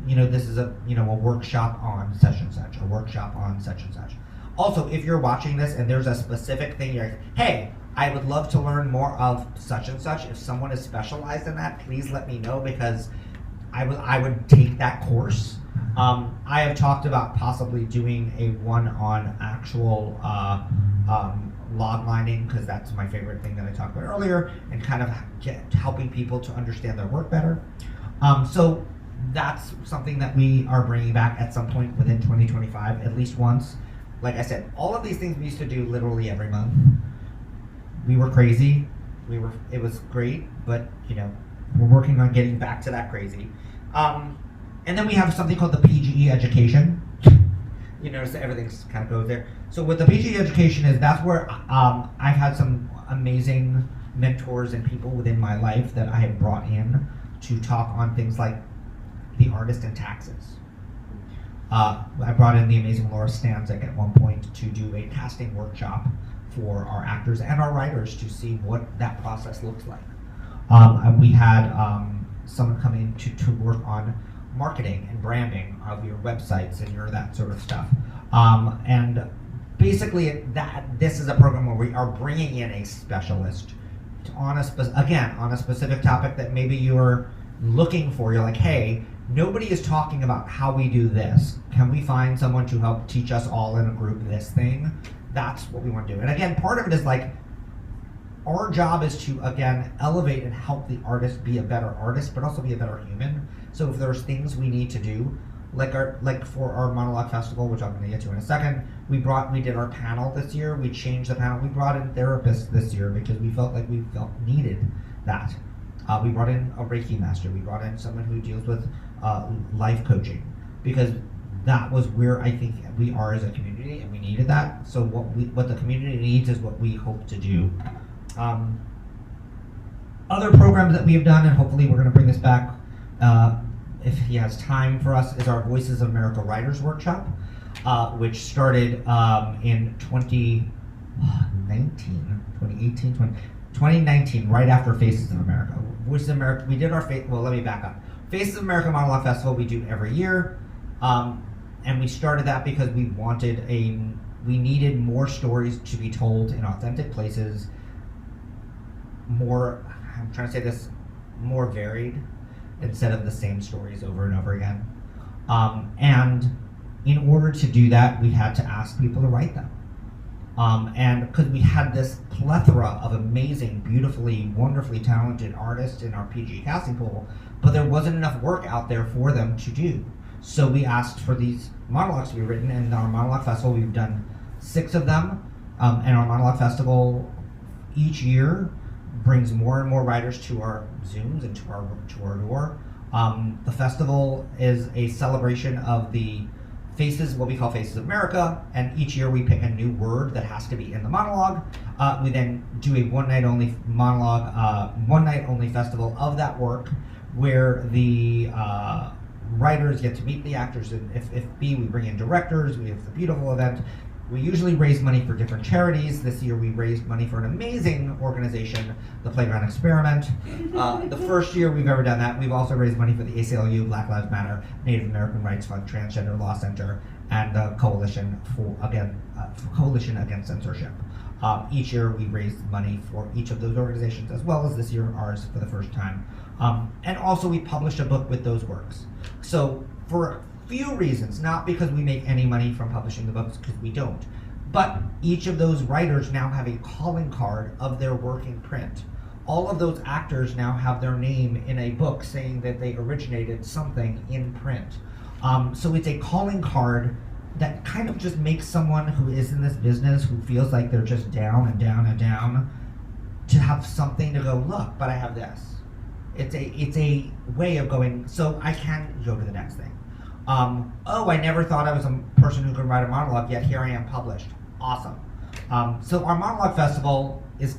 this is a workshop on such and such, a workshop on such and such. Also, if you're watching this and there's a specific thing you're like, hey, I would love to learn more of such and such. If someone is specialized in that, please let me know, because I would take that course. I have talked about possibly doing a one on actual log lining, because that's my favorite thing that I talked about earlier, and kind of helping people to understand their work better. So that's something that we are bringing back at some point within 2025, at least once. Like I said, all of these things we used to do literally every month. We were crazy. It was great, but we're working on getting back to that crazy. And then we have something called the PGE education. You notice that everything kind of goes there. So what the PGE education is, that's where I've had some amazing mentors and people within my life that I have brought in to talk on things like the artist and taxes. I brought in the amazing Laura Stanzik at one point to do a casting workshop for our actors and our writers to see what that process looks like. And we had someone come in to work on marketing and branding of your websites and your that sort of stuff. And basically, this is a program where we are bringing in a specialist on a specific topic that maybe you're looking for. You're like, hey, nobody is talking about how we do this. Can we find someone to help teach us all in a group this thing? That's what we want to do. And again, part of it is like, our job is to, again, elevate and help the artist be a better artist, but also be a better human. So if there's things we need to do, like for our monologue festival, which I'm going to get to in a second, we did our panel this year. We changed the panel. We brought in therapists this year because we felt like we needed that. We brought in a Reiki master. We brought in someone who deals with life coaching, because that was where I think we are as a community, and we needed that. So what the community needs is what we hope to do. Other programs that we have done, and hopefully we're going to bring this back if he has time for us, is our Voices of America Writers Workshop, which started in 2019, right after Faces of America. Voices of America, we did our, let me back up. Faces of America Monologue Festival we do every year, and we started that because we needed more stories to be told in authentic places, more varied, instead of the same stories over and over again. And in order to do that, we had to ask people to write them. And because we had this plethora of amazing, beautifully, wonderfully talented artists in our PG casting pool, but there wasn't enough work out there for them to do. So we asked for these monologues to be written, and in our monologue festival, we've done 6 of them. And our monologue festival each year brings more and more writers to our Zooms and to our door. The festival is a celebration of the Faces, what we call Faces of America, and each year we pick a new word that has to be in the monologue. We then do a one night only festival of that work, where the writers get to meet the actors, and if we bring in directors. We have the beautiful event. We usually raise money for different charities. This year we raised money for an amazing organization, the Playground Experiment. The first year we've ever done that. We've also raised money for the ACLU, Black Lives Matter, Native American Rights Fund, Transgender Law Center, and the Coalition Coalition Against Censorship. Each year we raise money for each of those organizations, as well as this year ours for the first time. And also we published a book with those works. So for few reasons, not because we make any money from publishing the books, because we don't, but each of those writers now have a calling card of their work in print. All of those actors now have their name in a book saying that they originated something in print. So it's a calling card that kind of just makes someone who is in this business, who feels like they're just down and down and down, to have something to go, look, but I have this. It's a way of going, so I can go to the next thing. I never thought I was a person who could write a monologue, yet here I am published. Awesome. So our monologue festival is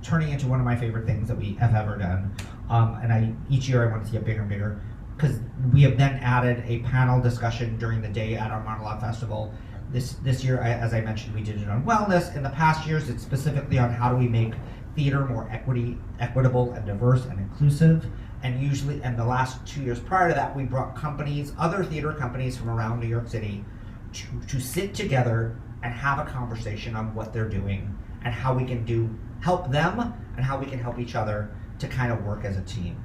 turning into one of my favorite things that we have ever done. And each year I want to see it bigger and bigger, because we have then added a panel discussion during the day at our monologue festival. This year, as I mentioned, we did it on wellness. In the past years, it's specifically on how do we make theater more equitable and diverse and inclusive. And the last 2 years prior to that, we brought other theater companies from around New York City to sit together and have a conversation on what they're doing and how we can help them and how we can help each other to kind of work as a team.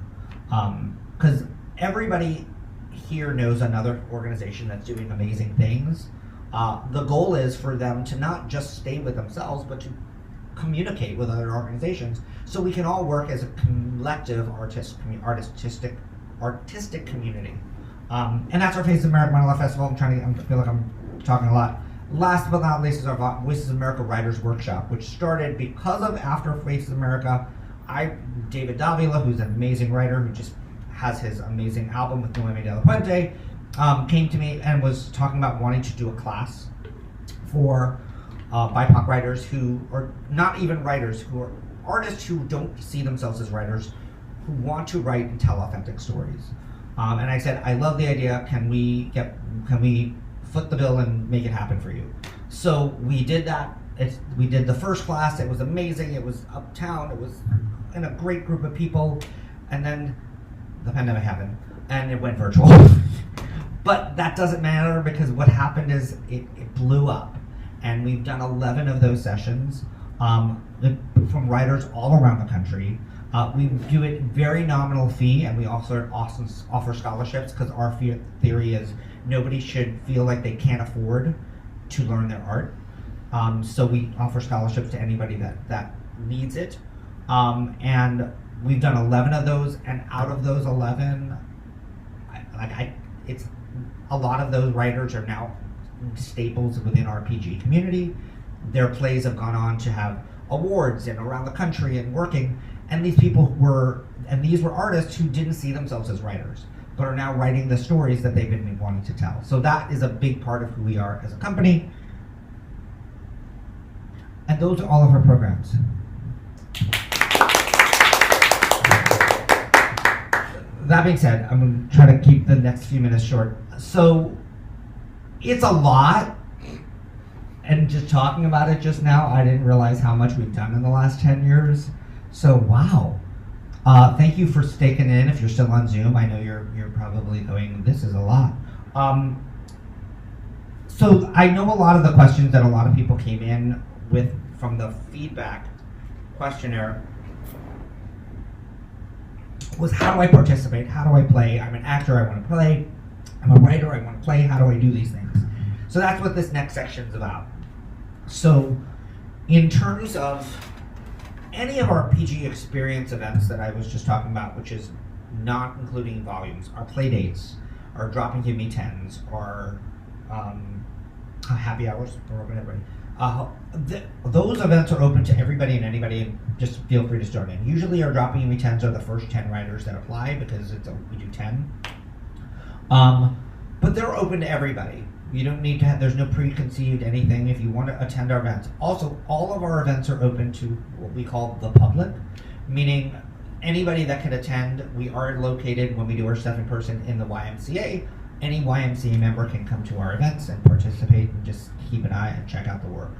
Because everybody here knows another organization that's doing amazing things. The goal is for them to not just stay with themselves, but to communicate with other organizations, so we can all work as a collective artistic community. And that's our Faces of America Monologue Festival. I feel like I'm talking a lot. Last but not least is our Voices of America Writers Workshop, which started because of after Faces of America. David Davila, who's an amazing writer who just has his amazing album with Noemi de la Puente, came to me and was talking about wanting to do a class for BIPOC writers who are not even writers, who are artists who don't see themselves as writers, who want to write and tell authentic stories. And I said, I love the idea. Can we foot the bill and make it happen for you? So we did that. We did the first class. It was amazing. It was uptown. It was in a great group of people. And then the pandemic happened and it went virtual. But that doesn't matter, because what happened is it blew up. And we've done 11 of those sessions from writers all around the country. We do it very nominal fee, and we also offer scholarships, because our theory is nobody should feel like they can't afford to learn their art. So we offer scholarships to anybody that needs it. And we've done 11 of those, and out of those 11, it's a lot of those writers are now staples within our PG community. Their plays have gone on to have awards and around the country and working. And these were artists who didn't see themselves as writers, but are now writing the stories that they've been wanting to tell. So that is a big part of who we are as a company. And those are all of our programs. That being said, I'm going to try to keep the next few minutes short. So it's a lot. And just talking about it just now, I didn't realize how much we've done in the last 10 years. So wow. Thank you for staking in. If you're still on Zoom, I know you're probably going, this is a lot. So I know a lot of the questions that a lot of people came in with from the feedback questionnaire was, how do I participate? How do I play? I'm an actor, I want to play. I'm a writer, I want to play. How do I do these things? So that's what this next section is about. So in terms of any of our PG experience events that I was just talking about, which is not including volumes, our play dates, our drop and give me 10s, our happy hours, we're open to everybody. Those events are open to everybody and anybody, and just feel free to start in. Usually our drop and give me 10s are the first 10 writers that apply, because we do 10. But they're open to everybody. You don't need to have, there's no preconceived anything if you want to attend our events. Also, all of our events are open to what we call the public, meaning anybody that can attend. We are located, when we do our stuff in person, in the YMCA. Any YMCA member can come to our events and participate and just keep an eye and check out the work.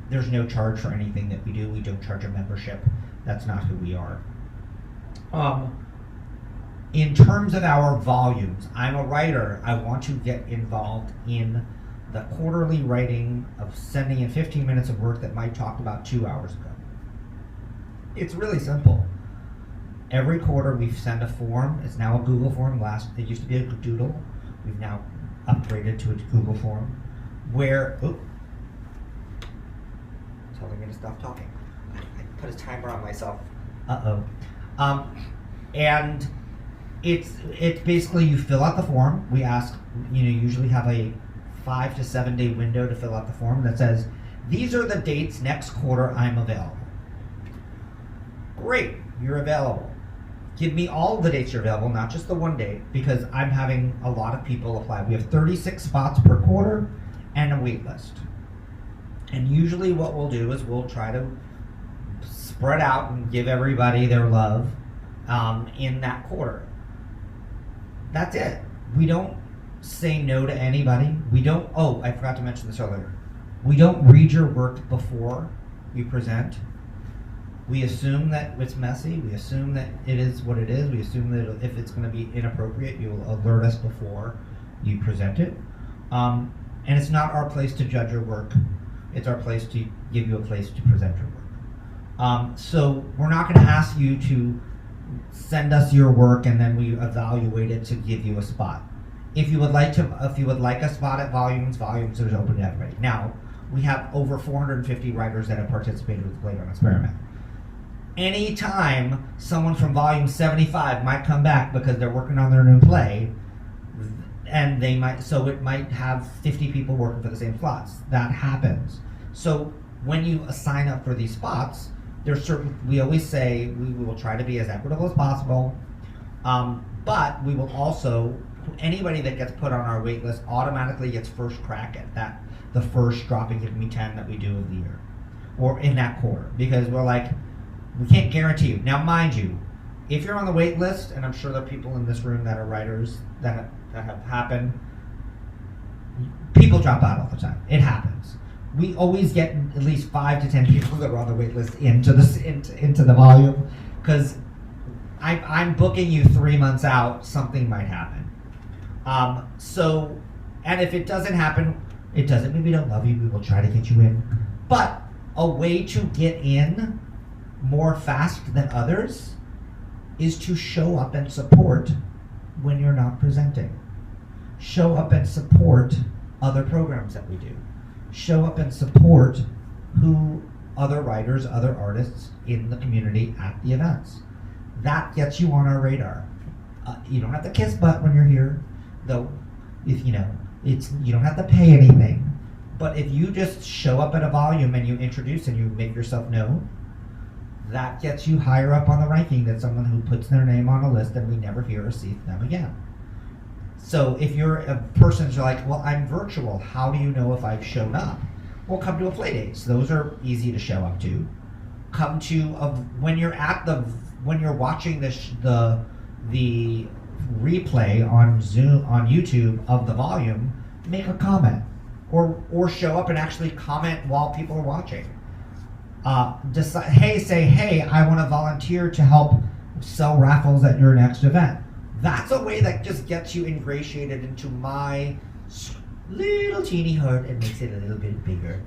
There's no charge for anything that we do. We don't charge a membership. That's not who we are. In terms of our volumes, I'm a writer. I want to get involved in the quarterly writing of sending in 15 minutes of work that Mike talked about 2 hours ago. It's really simple. Every quarter we send a form. It's now a Google form. It used to be a Doodle. We've now upgraded to a Google form where, telling me to stop talking. I put a timer on myself. And it's basically, you fill out the form. We ask, usually have a 5 to 7 day window to fill out the form that says, these are the dates next quarter I'm available. Great, you're available. Give me all the dates you're available, not just the one date, because I'm having a lot of people apply. We have 36 spots per quarter and a wait list. And usually what we'll do is we'll try to spread out and give everybody their love in that quarter. That's it. We don't say no to anybody. I forgot to mention this earlier. We don't read your work before you present. We assume that it's messy. We assume that it is what it is. We assume that if it's going to be inappropriate, you'll alert us before you present it. And it's not our place to judge your work. It's our place to give you a place to present your work. So we're not going to ask you to send us your work and then we evaluate it to give you a spot. If you would like a spot at Volumes is open to everybody. Now, we have over 450 writers that have participated with the Playground Experiment. Anytime someone from Volume 75 might come back because they're working on their new play, and it might have 50 people working for the same slots. That happens. So when you sign up for these spots, we always say we will try to be as equitable as possible, but we will also, anybody that gets put on our wait list automatically gets first crack at the first Drop and Give Me 10 that we do of the year, or in that quarter, because we're like, we can't guarantee you. Now mind you, if you're on the wait list, and I'm sure there are people in this room that are writers that have happened, people drop out all the time. It happens. We always get at least 5 to 10 people that are on the wait list into the volume, because I'm booking you 3 months out, something might happen. And if it doesn't happen, it doesn't mean we don't love you. We will try to get you in. But a way to get in more fast than others is to show up and support when you're not presenting. Show up and support other programs that we do. Show up and support who other writers, other artists in the community at the events. That gets you on our radar. You don't have to kiss butt when you're here, though. If you don't have to pay anything. But if you just show up at a volume and you introduce and you make yourself known, that gets you higher up on the ranking than someone who puts their name on a list and we never hear or see them again. So if you're a person who's like, well, I'm virtual, how do you know if I've shown up? Well, come to a play dates. Those are easy to show up to. Come to when you're watching the replay on Zoom, on YouTube of the volume, make a comment or show up and actually comment while people are watching. Say, hey, I want to volunteer to help sell raffles at your next event. That's a way that just gets you ingratiated into my little teeny heart and makes it a little bit bigger.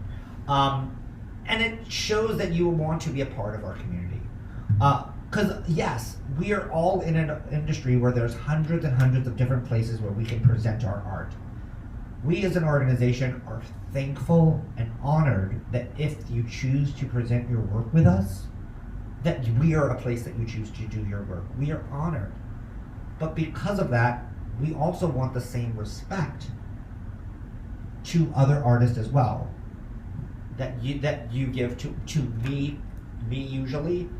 And it shows that you want to be a part of our community. Because yes, we are all in an industry where there's hundreds and hundreds of different places where we can present our art. We as an organization are thankful and honored that if you choose to present your work with us, that we are a place that you choose to do your work. We are honored. But because of that, we also want the same respect to other artists as well that you give to me usually,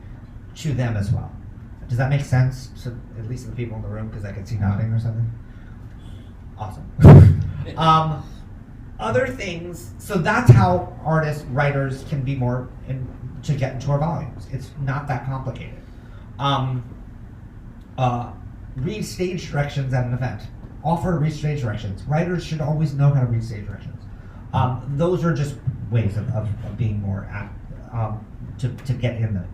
to them as well. Does that make sense? So at least the people in the room, because I can see nodding or something. Awesome. Other things. So that's how artists, writers can be more to get into our volumes. It's not that complicated. Read stage directions at an event. Offer to read stage directions. Writers should always know how to read stage directions. Those are just ways of being more to get in them.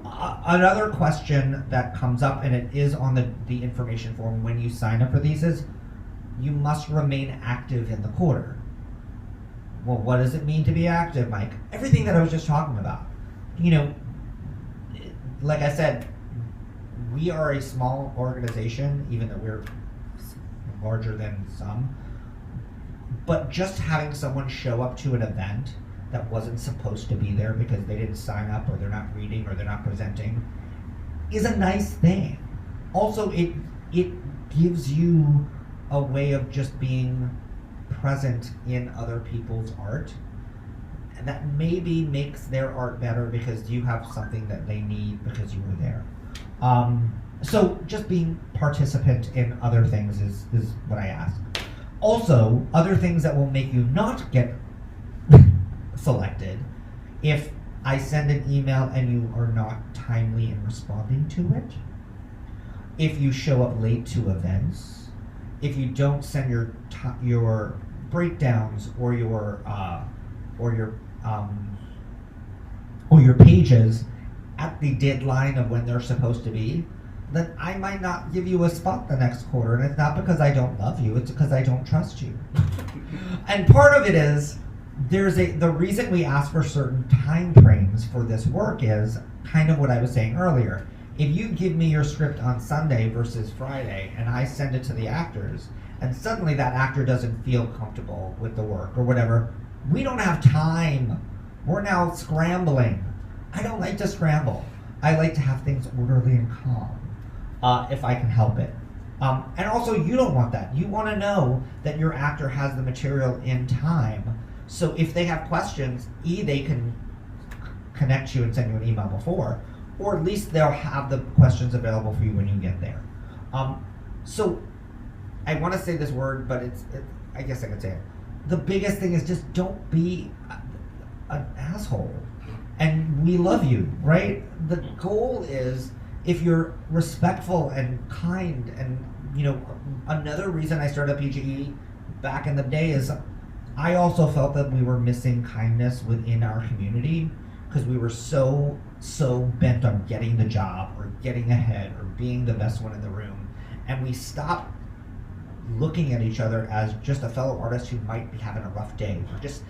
Another question that comes up, and it is on the information form when you sign up for these, is you must remain active in the quarter. Well, what does it mean to be active, Mike? Everything that I was just talking about. Like I said, we are a small organization, even though we're larger than some. But just having someone show up to an event that wasn't supposed to be there because they didn't sign up, or they're not reading, or they're not presenting, is a nice thing. Also, it gives you a way of just being present in other people's art, and that maybe makes their art better because you have something that they need because you were there. So just being participant in other things is what I ask. Also, other things that will make you not get selected: if I send an email and you are not timely in responding to it, if you show up late to events, if you don't send your breakdowns or your pages at the deadline of when they're supposed to be, then I might not give you a spot the next quarter. And it's not because I don't love you, it's because I don't trust you. And part of it is, the reason we ask for certain time frames for this work is kind of what I was saying earlier. If you give me your script on Sunday versus Friday, and I send it to the actors, and suddenly that actor doesn't feel comfortable with the work or whatever, we don't have time. We're now scrambling. I don't like to scramble. I like to have things orderly and calm, if I can help it. And also, you don't want that. You want to know that your actor has the material in time. So if they have questions, they can connect you and send you an email before, or at least they'll have the questions available for you when you get there. So I want to say this word, but I guess I could say it. The biggest thing is just don't be an asshole. And we love you, right? The goal is if you're respectful and kind, and another reason I started PGE back in the day is I also felt that we were missing kindness within our community because we were so bent on getting the job or getting ahead or being the best one in the room, and we stopped looking at each other as just a fellow artist who might be having a rough day or just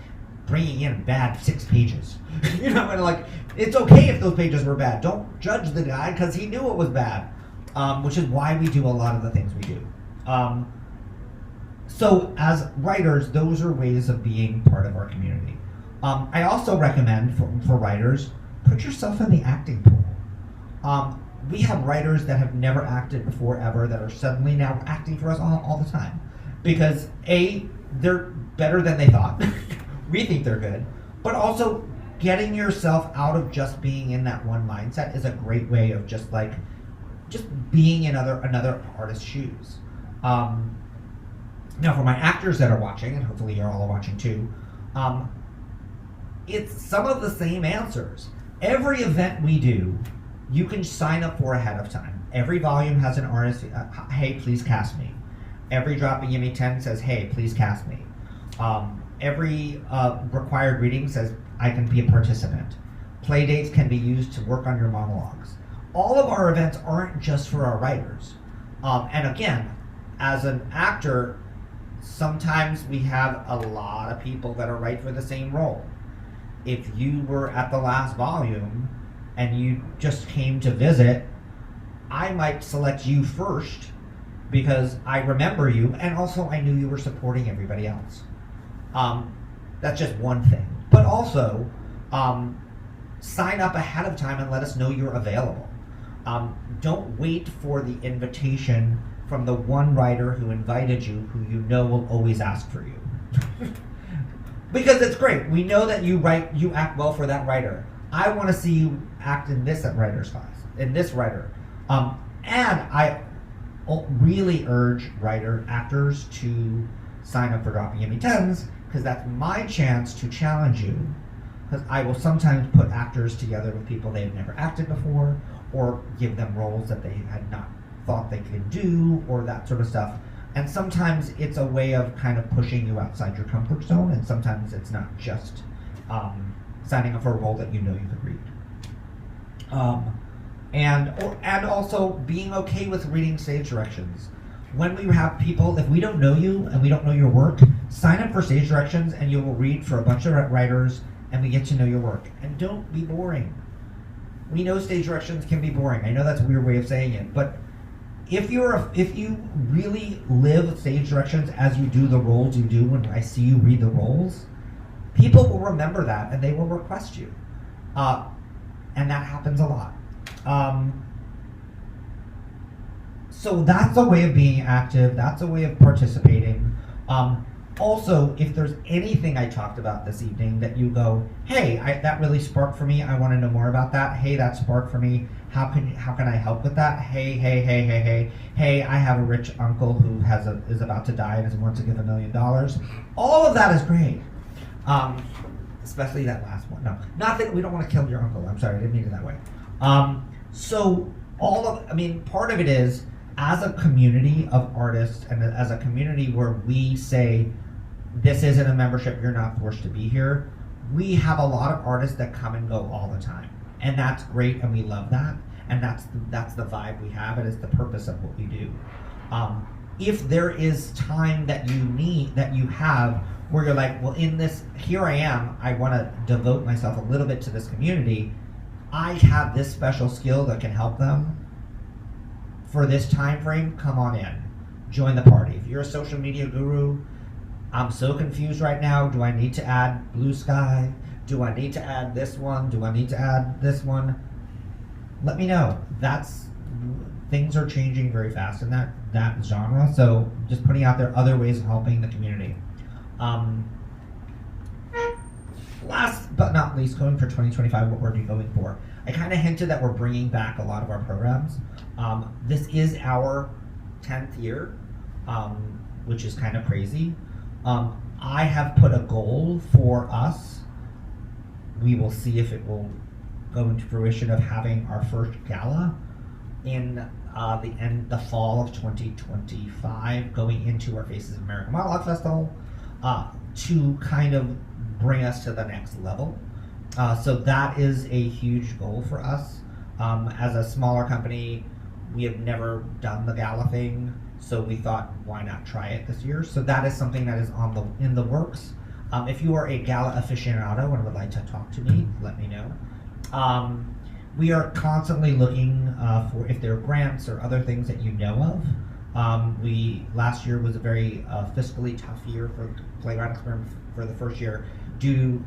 bringing in bad 6 pages. And like, it's okay if those pages were bad. Don't judge the guy because he knew it was bad, which is why we do a lot of the things we do. So as writers, those are ways of being part of our community. I also recommend for writers, put yourself in the acting pool. We have writers that have never acted before ever that are suddenly now acting for us all the time. Because A, they're better than they thought. We think they're good. But also, getting yourself out of just being in that one mindset is a great way of just being in another artist's shoes. Now, for my actors that are watching, and hopefully you're all watching too, it's some of the same answers. Every event we do, you can sign up for ahead of time. Every volume has an artist, hey, please cast me. Every Dropping Gimme 10 says, hey, please cast me. Every required reading says, I can be a participant. Play dates can be used to work on your monologues. All of our events aren't just for our writers. And again, as an actor, sometimes we have a lot of people that are right for the same role. If you were at the last volume and you just came to visit, I might select you first because I remember you, and also I knew you were supporting everybody else. That's just one thing. But also, sign up ahead of time and let us know you're available. Don't wait for the invitation from the one writer who invited you, who you know will always ask for you. Because it's great. We know that you act well for that writer. I want to see you act in this writer's class, in this writer. And I really urge actors to sign up for Dropping Gimme 10s, because that's my chance to challenge you. Because I will sometimes put actors together with people they've never acted before, or give them roles that they had not thought they could do, or that sort of stuff. And sometimes it's a way of kind of pushing you outside your comfort zone, and sometimes it's not just signing up for a role that you know you could read. And also being okay with reading stage directions. When we have people, if we don't know you and we don't know your work, sign up for stage directions and you will read for a bunch of writers and we get to know your work. And don't be boring. We know stage directions can be boring. I know that's a weird way of saying it, but if you really live stage directions as you do the roles you do when I see you read the roles, people will remember that and they will request you. And that happens a lot. So that's a way of being active. That's a way of participating. Also, if there's anything I talked about this evening that you go, hey, that really sparked for me. I want to know more about that. Hey, that sparked for me. How can I help with that? Hey, I have a rich uncle who is about to die and wants to give $1 million. All of that is great. Especially that last one. No, not that we don't want to kill your uncle. I'm sorry, I didn't mean it that way. So part of it is, as a community of artists and as a community where we say, this isn't a membership, you're not forced to be here, we have a lot of artists that come and go all the time. And that's great, and we love that. And that's the vibe we have, and it's the purpose of what we do. If there is time that you have where you're like, well, here I am, I want to devote myself a little bit to this community, I have this special skill that can help them for this time frame, come on in. Join the party. If you're a social media guru, I'm so confused right now. Do I need to add Blue Sky? Do I need to add this one? Do I need to add this one? Let me know. Things are changing very fast in that genre, so just putting out there other ways of helping the community. Last but not least, going for 2025, what we're going for. I kind of hinted that we're bringing back a lot of our programs. This is our 10th year, which is kind of crazy. I have put a goal for us. We will see if it will go into fruition of having our first gala in the fall of 2025, going into our Faces of America Monologue Festival, to kind of bring us to the next level. So that is a huge goal for us. As a smaller company, we have never done the gala thing, so we thought, why not try it this year? So that is something that is in the works. If you are a gala aficionado and would like to talk to me, let me know. We are constantly looking for if there are grants or other things that you know of. Last year was a very fiscally tough year for Playground Experiment for the first year due to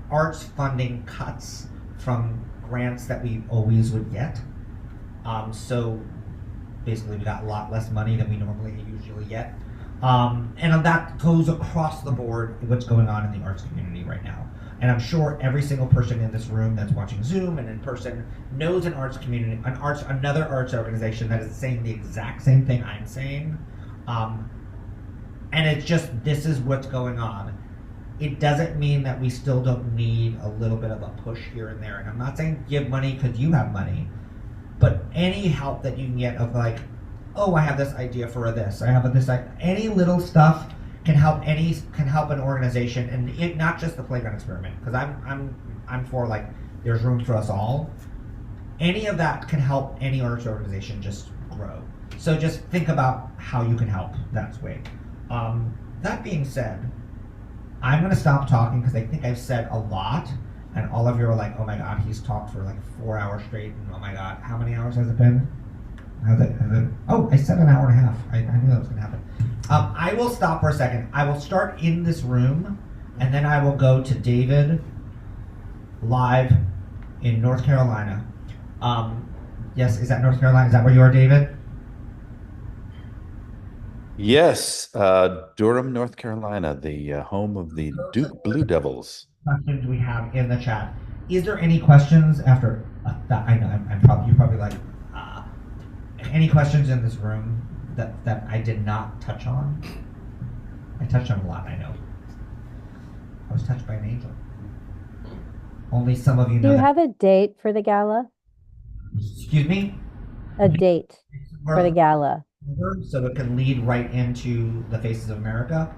arts funding cuts from grants that we always would get. So basically we got a lot less money than we normally usually get. And that goes across the board what's going on in the arts community right now. And I'm sure every single person in this room that's watching Zoom and in person knows an arts community, another arts organization that is saying the exact same thing I'm saying. And it's just, this is what's going on. It doesn't mean that we still don't need a little bit of a push here and there. And I'm not saying give money because you have money, but any help that you can get of like, oh, I have this idea for this. I have this. Any little stuff can help an organization, and not just the Playground Experiment. Because I'm for like there's room for us all. Any of that can help any arts organization just grow. So just think about how you can help that way. That being said, I'm going to stop talking because I think I've said a lot, and all of you are like, oh my god, he's talked for like 4 hours straight, and oh my god, how many hours has it been? Oh, I said an hour and a half. I knew that was going to happen. I will stop for a second. I will start in this room, and then I will go to David live in North Carolina. Yes, is that North Carolina? Is that where you are, David? Yes, Durham, North Carolina, the home of the Duke Blue Devils. Questions we have in the chat. Is there any questions after that? I know you're probably like, any questions in this room that I did not touch on? I touched on a lot, I know. I was touched by an angel. Only some of you Do know you that. have a date for the gala? Excuse me? A date for the gala. So it can lead right into the Faces of America.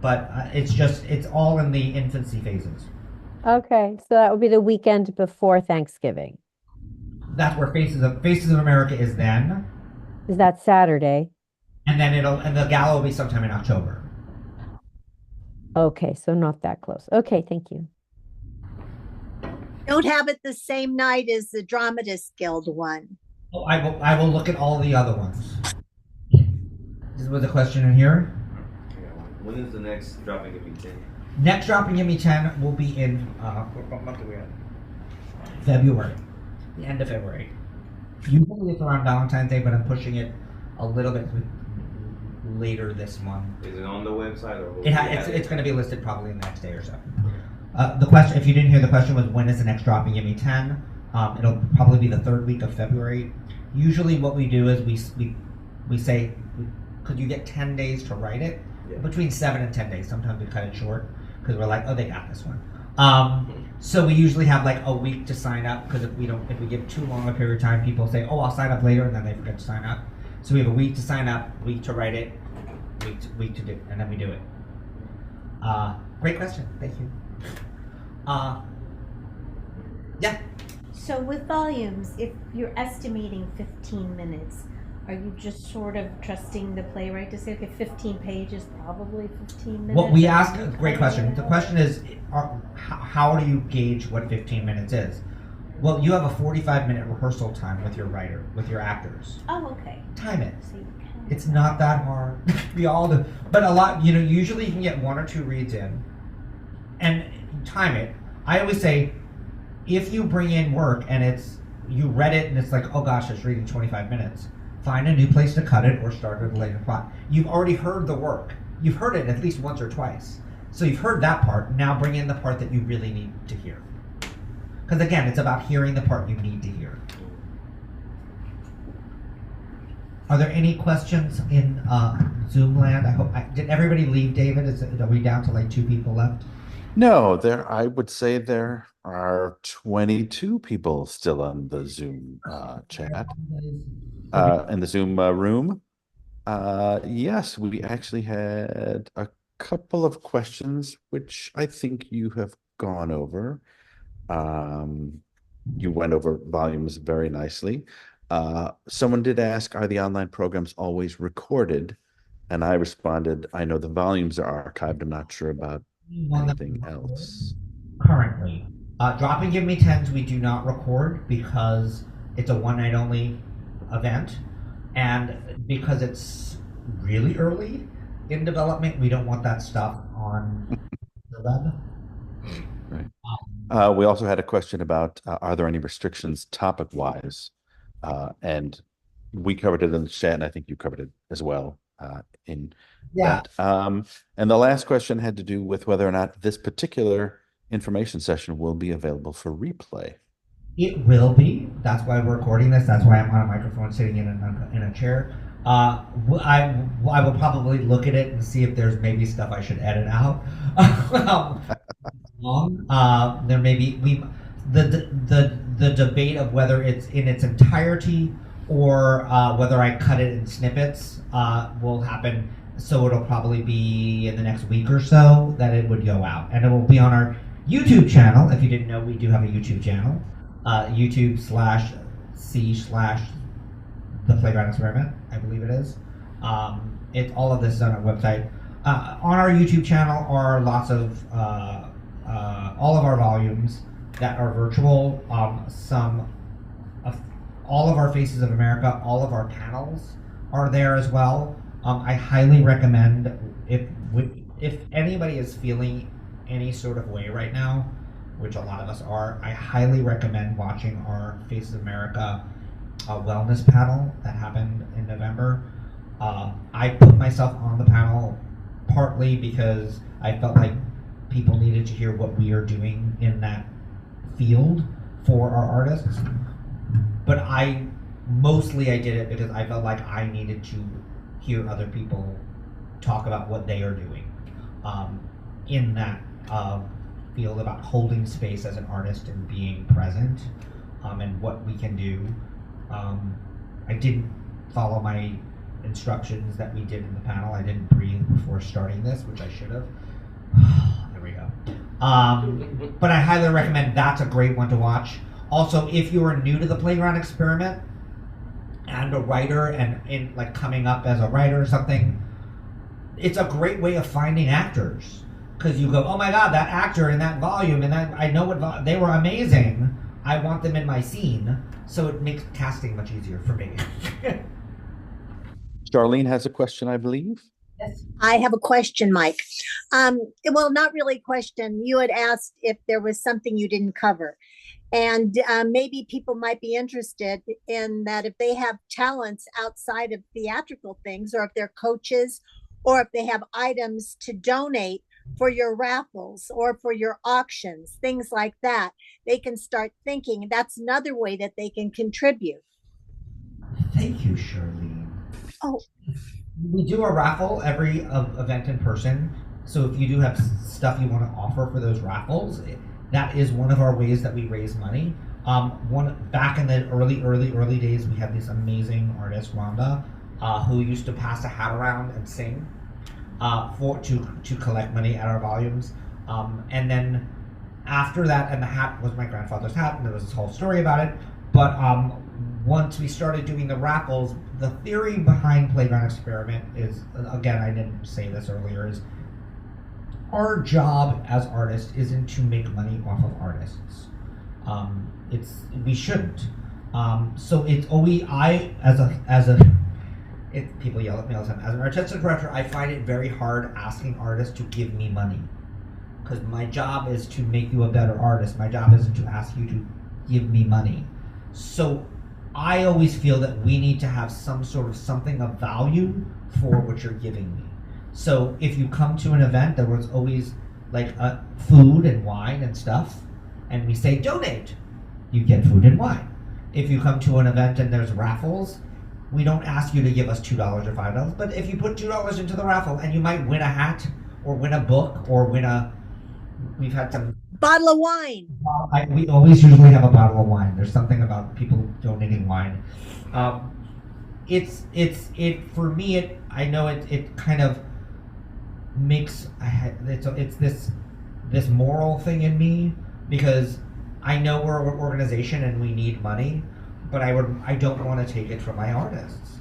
But it's all in the infancy phases. Okay, so that would be the weekend before Thanksgiving. That's where Faces of America is then. Is that Saturday? And then the gala will be sometime in October. Okay, so not that close. Okay, thank you. Don't have it the same night as the Dramatists Guild one. Oh, I will look at all the other ones. This was a question in here. When is the next dropping of 10? Next dropping Gimme 10 will be in what month are we in? February. The end of February. Usually it's around Valentine's Day, but I'm pushing it a little bit later this month. Is it on the website or? It's going to be listed probably the next day or so. The question, if you didn't hear the question, was when is the next dropping Gimme 10? It'll probably be the third week of February. Usually what we do is we say, could you get 10 days to write it? Yeah. Between 7 and 10 days. Sometimes we cut it short because we're like, oh, they got this one. So we usually have like a week to sign up, because if we give too long a period of time, people say, oh, I'll sign up later, and then they forget to sign up. So we have a week to sign up, week to write it, week to do, and then we do it. Great question. Thank you. Yeah. So with volumes, if you're estimating 15 minutes, are you just sort of trusting the playwright to say, okay, 15 pages, probably 15 minutes? What we ask, great question. The question is, how do you gauge what 15 minutes is? Well, you have a 45-minute rehearsal time with your writer, with your actors. Oh, okay. Time it. So you can. It's not that hard. We all do. But a lot, usually you can get 1 or 2 reads in and time it. I always say, if you bring in work and you read it and it's like, oh gosh, it's reading 25 minutes, find a new place to cut it or start at a later plot. You've already heard the work. You've heard it at least once or twice. So you've heard that part. Now bring in the part that you really need to hear. Because again, it's about hearing the part you need to hear. Are there any questions in Zoom land? Did everybody leave, David? Are we down to like 2 people left? No, I would say there are 22 people still on the Zoom chat, in the Zoom room. Yes, we actually had a couple of questions, which I think you have gone over. You went over volumes very nicely. Someone did ask, are the online programs always recorded? And I responded, I know the volumes are archived. I'm not sure about One that anything else. currently. Drop and Give Me Tens we do not record because it's a one night only event, and because it's really early in development, we don't want that stuff on the web. Right. We also had a question about are there any restrictions topic wise? And we covered it in the chat, and I think you covered it as well in Yeah, that. And the last question had to do with whether or not this particular information session will be available for replay. it will be. That's why we're recording this. That's why I'm on a microphone sitting in a chair. I will probably look at it and see if there's maybe stuff I should edit out. There may be the debate of whether it's in its entirety or whether I cut it in snippets will happen. So it'll probably be in the next week or so that it would go out, and it will be on our YouTube channel. If you didn't know, we do have a YouTube channel, YouTube/C/The Playground Experiment, I believe it is. All of this is on our website. On our YouTube channel are lots of all of our volumes that are virtual. Some of all of our Faces of America, all of our panels are there as well. I highly recommend if anybody is feeling any sort of way right now, which a lot of us are, I highly recommend watching our Faces of America wellness panel that happened in November. I put myself on the panel partly because I felt like people needed to hear what we are doing in that field for our artists. But I did it because I felt like I needed to hear other people talk about what they are doing in that field about holding space as an artist and being present and what we can do. I didn't follow my instructions that we did in the panel. I didn't breathe before starting this, which I should have. There we go. But I highly recommend. That's a great one to watch. Also, if you are new to the Playground Experiment and a writer and in like coming up as a writer or something, it's a great way of finding actors, because you go, oh my god, that actor in that volume and that I know what they were amazing. I want them in my scene, so it makes casting much easier for me. Charlene has a question, I believe. Yes. I have a question, Mike. Well, not really a question. You had asked if there was something you didn't cover. And maybe people might be interested in that if they have talents outside of theatrical things, or if they're coaches, or if they have items to donate for your raffles or for your auctions, things like that, they can start thinking that's another way that they can contribute. Thank you, Charlene. Oh, We do a raffle every event in person. So if you do have stuff you want to offer for those raffles, that is one of our ways that we raise money. Back in the early days, we had this amazing artist, Rhonda, who used to pass a hat around and sing to collect money at our volumes. And then after that, and the hat was my grandfather's hat, and there was this whole story about it. But once we started doing the raffles, the theory behind Playground Experiment is, again, I didn't say this earlier, is our job as artists isn't to make money off of artists. We shouldn't. So it's always, people yell at me all the time. As an artistic director, I find it very hard asking artists to give me money, because my job is to make you a better artist. My job isn't to ask you to give me money. So I always feel that we need to have some sort of something of value for what you're giving me. So if you come to an event, there was always like food and wine and stuff, and we say donate, you get food and wine. If you come to an event and there's raffles, we don't ask you to give us $2 or $5, but if you put $2 into the raffle, and you might win a hat or win a book or we've had some Bottle of wine. We always usually have a bottle of wine. There's something about people donating wine. It for me. I know it kind of makes it's this moral thing in me, because I know we're an organization and we need money, but I don't want to take it from my artists.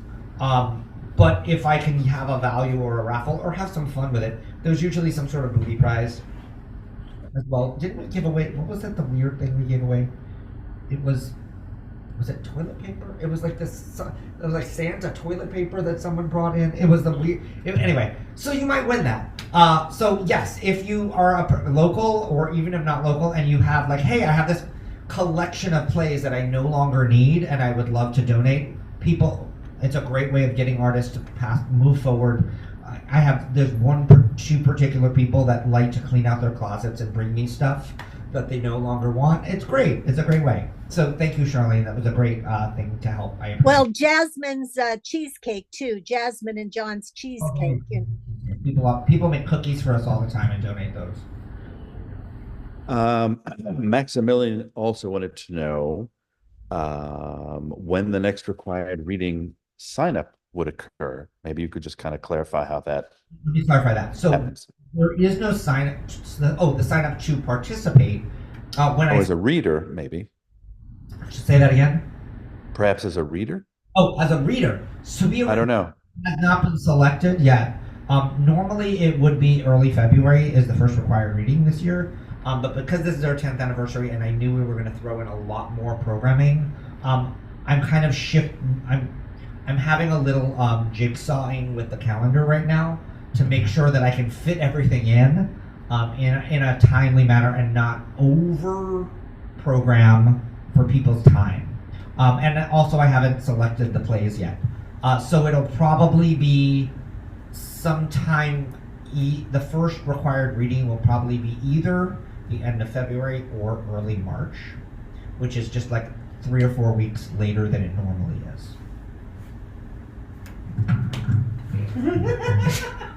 But if I can have a value or a raffle or have some fun with it, there's usually some sort of movie prize as well. Didn't we give away? What was that? The weird thing we gave away? It was it toilet paper? It was like this. It was like Santa toilet paper that someone brought in. It was the weird. Anyway, so you might win that. So yes, if you are a local, or even if not local, and you have like, hey, I have this collection of plays that I no longer need, and I would love to donate. It's a great way of getting artists to move forward. There's two particular people that like to clean out their closets and bring me stuff that they no longer want. It's great. It's a great way. So thank you, Charlene. That was a great thing to help. I appreciate Well, Jasmine's cheesecake too. Jasmine and John's cheesecake. People make cookies for us all the time and donate those. Maximilian also wanted to know when the next required reading sign up would occur. Maybe you could just kind of clarify how that Let me clarify that. So happens. there is no sign up. Oh, the sign up to participate. As a reader, maybe. Say that again. Perhaps as a reader? Oh, as a reader. I don't know. Has not been selected yet. Normally it would be early February is the first required reading this year. But because this is our 10th anniversary and I knew we were going to throw in a lot more programming, I'm kind of I'm having a little jigsawing with the calendar right now to make sure that I can fit everything in a timely manner and not over program for people's time. And also I haven't selected the plays yet. So it'll probably be sometime, the first required reading will probably be either the end of February or early March, which is just like 3 or 4 weeks later than it normally is.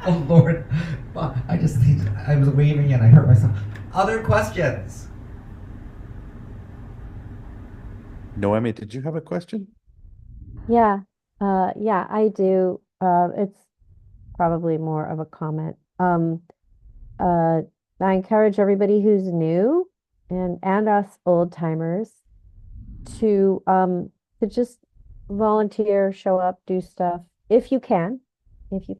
Oh Lord, I was waving and I hurt myself. Other questions? Noemi, did you have a question? Yeah, yeah, I do. It's probably more of a comment. I encourage everybody who's new and us old timers to just volunteer, show up, do stuff if you can, and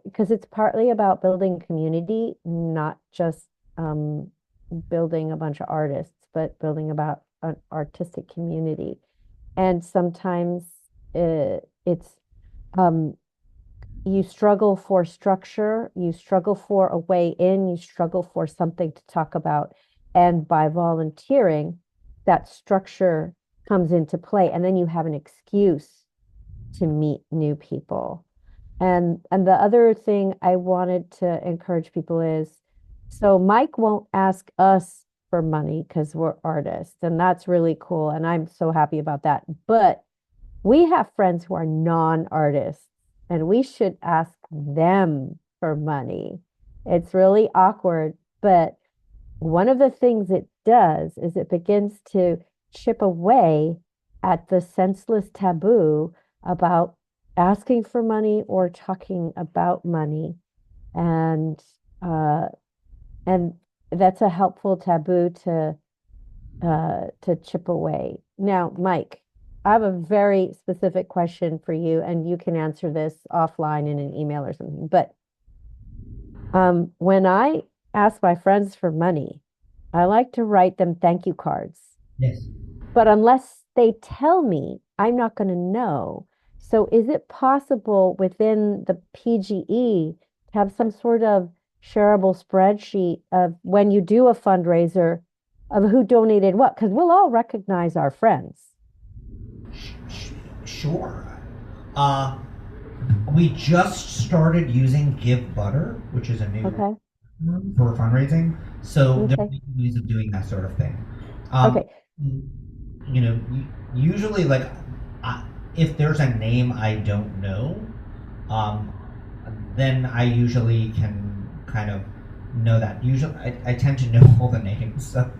because it's partly about building community, not just building a bunch of artists, but building about an artistic community. And sometimes it's you struggle for structure, you struggle for a way in, you struggle for something to talk about. And by volunteering, that structure comes into play. And then you have an excuse to meet new people. And the other thing I wanted to encourage people is, so Mike won't ask us for money because we're artists, and that's really cool. And I'm so happy about that. But we have friends who are non-artists, and we should ask them for money. It's really awkward, but one of the things it does is it begins to chip away at the senseless taboo about asking for money or talking about money. And that's a helpful taboo to chip away. Now, Mike, I have a very specific question for you, and you can answer this offline in an email or something. But when I ask my friends for money, I like to write them thank you cards. Yes. But unless they tell me, I'm not going to know. So is it possible within the PGE to have some sort of shareable spreadsheet of when you do a fundraiser of who donated what? Because we'll all recognize our friends. Sure. We just started using Give Butter, which is a new for fundraising. So there are ways of doing that sort of thing. You know, usually like if there's a name I don't know, then I usually can kind of know that. Usually, I tend to know all the names. So,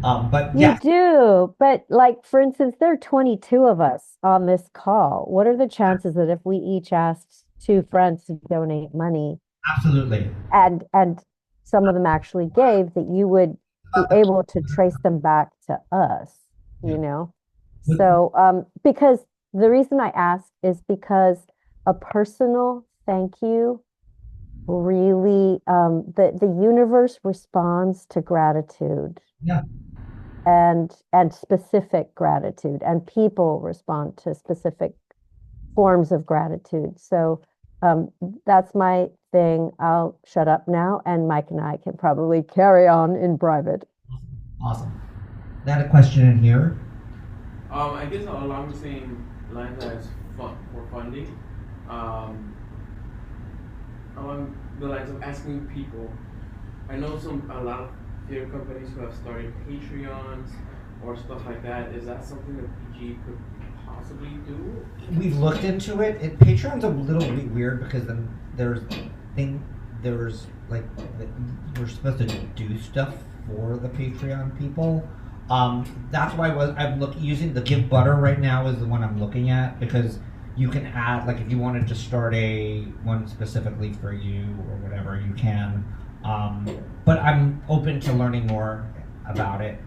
but You yeah, do, but like for instance, there are 22 of us on this call. What are the chances that if we each asked two friends to donate money absolutely. and some of them actually gave, that you would be able to trace them back to us, Yeah. you know? But So, because the reason I ask is because a personal thank you really, the universe responds to gratitude yeah, and specific gratitude, and people respond to specific forms of gratitude. So um, that's my thing. I'll shut up now, and Mike and I can probably carry on in private. awesome. That a question in here. I guess along the same lines as for funding, um, along the lines of asking people. I know a lot of theater companies who have started Patreons or stuff like that. Is that something that PG could possibly do? We've looked into it. Patreon's a little bit weird because then there's like we're supposed to do stuff for the Patreon people. That's why I'm using the Give Butter right now is the one I'm looking at because you can add like if you wanted to start a one specifically for you or whatever you can. But I'm open to learning more about it.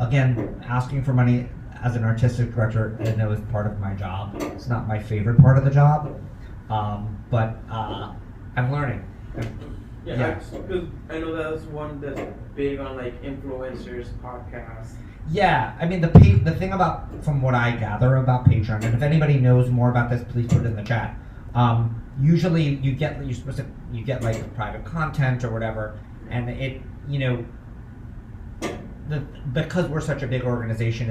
Again, asking for money as an artistic director, I know is part of my job. It's not my favorite part of the job, but I'm learning. Yeah, because I know that's one that's big on like influencers, podcasts. Yeah, I mean the thing about from what I gather about Patreon, and if anybody knows more about this, please put it in the chat. Usually you get like private content or whatever, and it because we're such a big organization,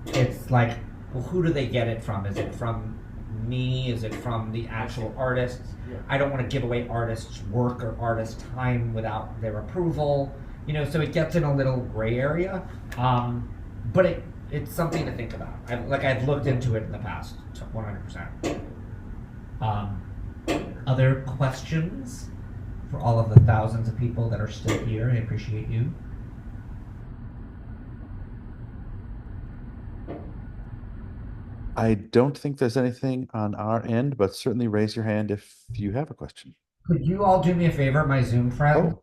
it's like, well, who do they get it from? Is it from me? Is it from the actual artists? Yeah. I don't want to give away artists' work or artists' time without their approval. So it gets in a little gray area. But it's something to think about. I've looked into it in the past, 100%. Other questions for all of the thousands of people that are still here? I appreciate you. I don't think there's anything on our end, but certainly raise your hand if you have a question. Could you all do me a favor, my Zoom friend? Oh,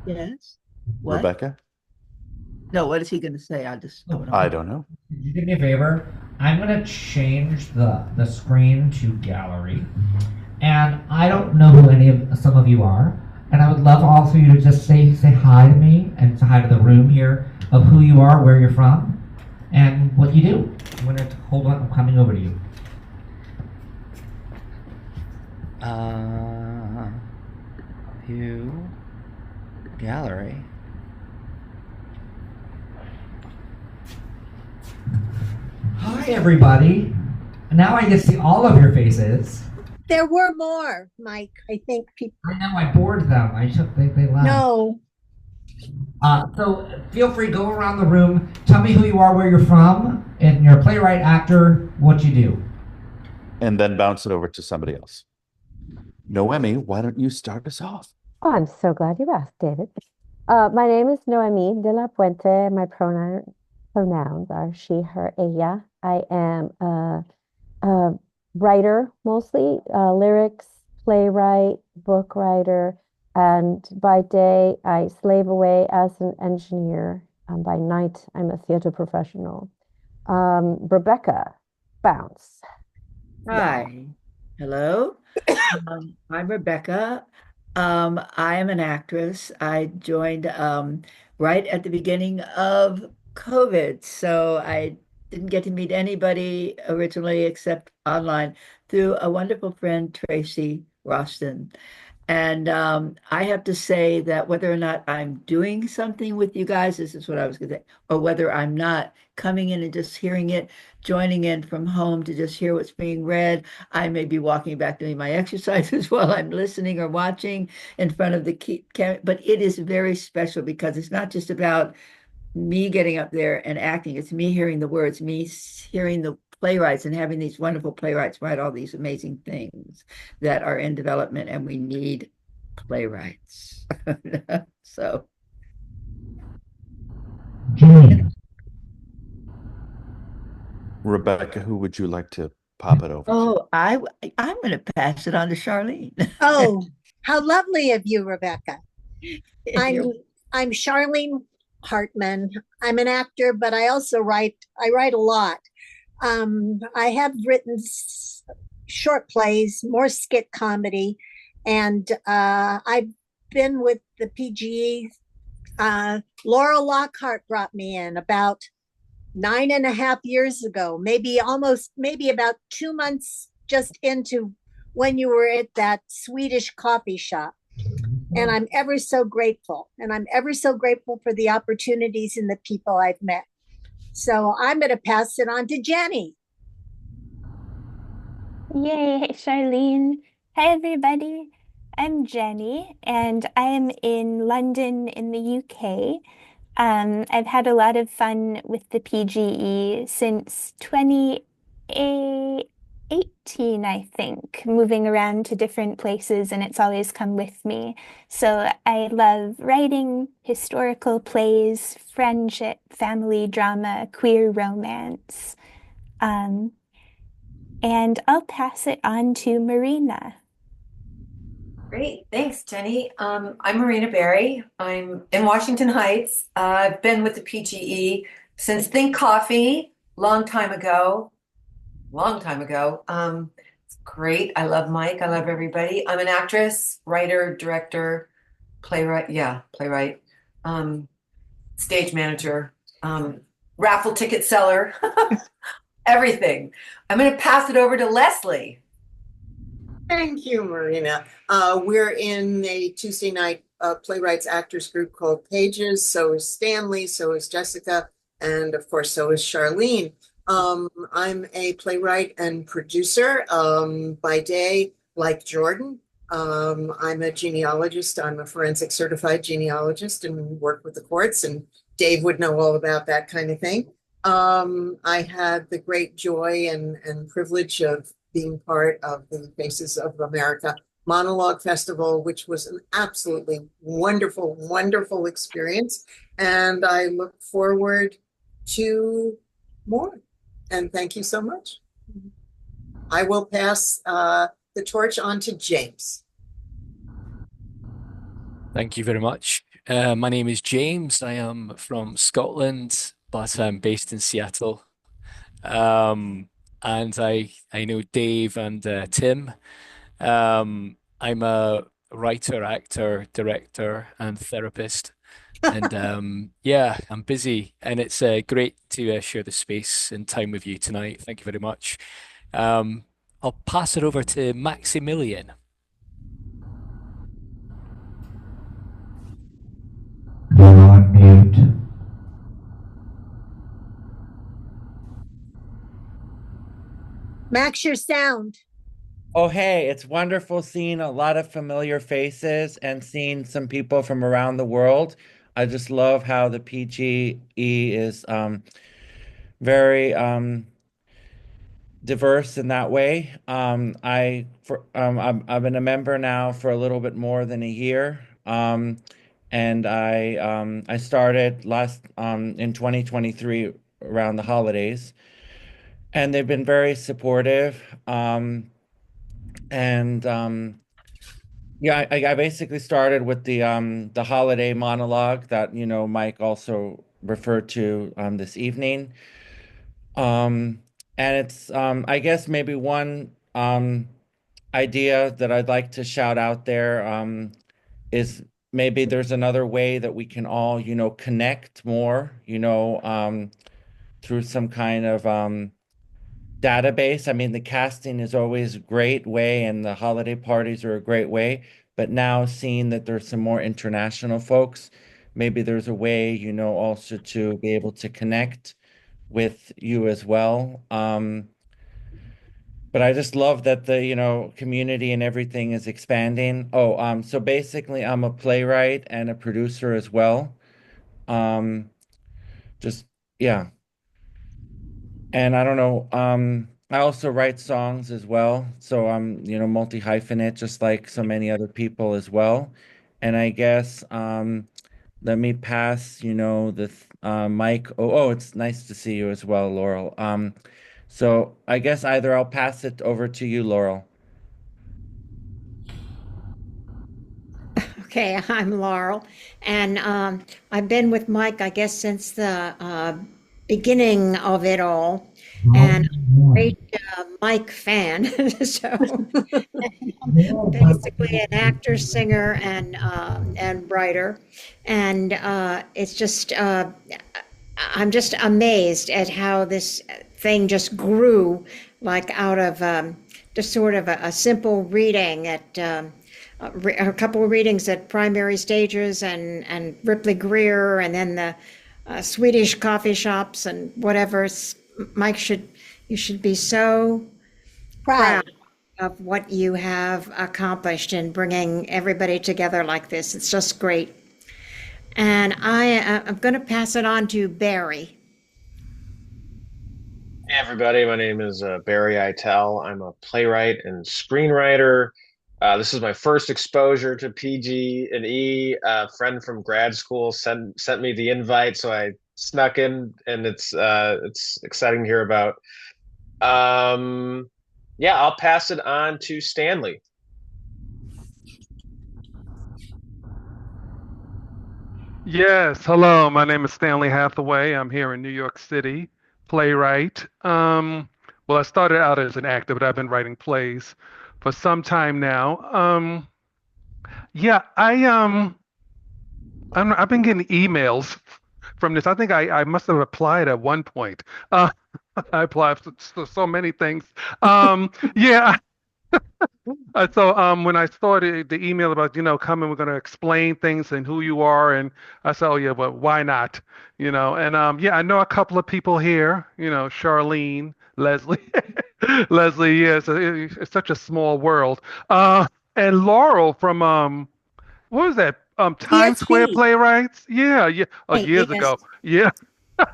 Yes. What? Rebecca? No, what is he going to say? I just don't know. I don't know. Could you do me a favor? I'm going to change the screen to gallery. And I don't know who some of you are. And I would love all of you to just say hi to me and say hi to the room here of who you are, where you're from, and what you do. I'm going to hold on. I'm coming over to you. View gallery. Hi, everybody. Now I can see all of your faces. There were more, Mike. I think people. I know I bored them. They left. No, So feel free, go around the room. Tell me who you are, where you're from, and you're a playwright, actor, what you do. And then bounce it over to somebody else. Noemi, why don't you start us off? Oh, I'm so glad you asked, David. My name is Noemi de la Puente. My pronouns are she, her, ella. I am a writer, mostly lyrics, playwright, book writer, and by day I slave away as an engineer. By night I'm a theater professional. Rebecca, bounce. Hi. Hello. I'm Rebecca. I am an actress. I joined right at the beginning of COVID, so I didn't get to meet anybody originally except online through a wonderful friend, Tracy Roston. And I have to say that whether or not I'm doing something with you guys, this is what I was going to say, or whether I'm not coming in and just hearing it, joining in from home to just hear what's being read. I may be walking back doing my exercises while I'm listening or watching in front of the camera, but it is very special because it's not just about me getting up there and acting. It's me hearing the words, me hearing the playwrights and having these wonderful playwrights write all these amazing things that are in development and we need playwrights. So, Rebecca, who would you like to pop it over to? oh, I'm going to pass it on to Charlene. Oh, how lovely of you, Rebecca. I'm You're I'm Charlene Hartman. I'm an actor, but I also write. I write a lot. I have written short plays, more skit comedy, and I've been with the PGE. Laurel Lockhart brought me in about 9.5 years ago, maybe about 2 months just into when you were at that Swedish coffee shop. And I'm ever so grateful. And I'm ever so grateful for the opportunities and the people I've met. So I'm going to pass it on to Jenny. Yay, hey, Charlene. Hi, everybody. I'm Jenny, and I'm in London in the UK. I've had a lot of fun with the PGE since 2018, I think, moving around to different places, and it's always come with me. So I love writing historical plays, friendship, family drama, queer romance. Um, and I'll pass it on to Marina. Great, thanks, Jenny. I'm Marina Berry. I'm in Washington Heights. I've been with the PGE since Think Coffee, long time ago. Long time ago. It's great. I love Mike. I love everybody. I'm an actress, writer, director, playwright. Yeah, playwright, um, stage manager, raffle ticket seller, everything. I'm going to pass it over to Leslie. Thank you, Marina. We're in a Tuesday night playwrights actors group called Pages. So is Stanley, so is Jessica, and of course, so is Charlene. I'm a playwright and producer by day, like Jordan. I'm a genealogist. I'm a forensic certified genealogist and work with the courts, and Dave would know all about that kind of thing. I had the great joy and privilege of being part of the Faces of America Monologue Festival, which was an absolutely wonderful, wonderful experience. And I look forward to more. And thank you so much. I will pass the torch on to James. Thank you very much. My name is James. I am from Scotland, but I'm based in Seattle. Um, and I know Dave and Tim. I'm a writer, actor, director, and therapist. And yeah, I'm busy, and it's great to share the space and time with you tonight. Thank you very much. Um, I'll pass it over to Maximilian. You're on mute. Max, your sound. Oh, hey, it's wonderful seeing a lot of familiar faces and seeing some people from around the world. I just love how the PGE is very diverse in that way. I've been a member now for a little bit more than a year. And I started last in 2023 around the holidays, and they've been very supportive. And Yeah, I basically started with the holiday monologue that Mike also referred to this evening. Um, and it's I guess maybe one idea that I'd like to shout out there is maybe there's another way that we can all connect more through some kind of database. I mean, the casting is always a great way, and the holiday parties are a great way. But now seeing that there's some more international folks, maybe there's a way, also to be able to connect with you as well. But I just love that the, community and everything is expanding. Oh, so basically I'm a playwright and a producer as well. Um, just yeah. And I don't know, I also write songs as well, so I'm, multi-hyphenate just like so many other people as well. And I guess let me pass, the mic. Oh, it's nice to see you as well, Laurel. So I guess either I'll pass it over to you, Laurel. Okay, I'm Laurel, and I've been with Mike, I guess, since the beginning of it all, and I'm a great Mike fan. So I'm basically an actor, singer, and writer, and it's just I'm just amazed at how this thing just grew, like out of just sort of a simple reading at. A couple of readings at primary stages and Ripley Greer and then the Swedish coffee shops and whatever. Mike, you should be so proud of what you have accomplished in bringing everybody together like this. It's just great. And I'm going to pass it on to Barry. Hey everybody, my name is Barry Eitel. I'm a playwright and screenwriter. This is my first exposure to PG and E. A friend from grad school sent me the invite, so I snuck in, and it's exciting to hear about. Um, yeah, I'll pass it on to Stanley. Yes, hello. My name is Stanley Hathaway. I'm here in New York City, playwright. Well, I started out as an actor, but I've been writing plays for some time now. Yeah, I've been getting emails from this. I think I must have applied at one point. I applied for so many things. Yeah, so when I started the email about, coming, we're going to explain things and who you are, and I said, oh yeah, but why not? And yeah, I know a couple of people here, Charlene, Leslie, Leslie, yeah, it's such a small world. And Laurel from what was that? Times Square PSP. Playwrights? Yeah, yeah. Oh, Right, years yes. ago. Yeah,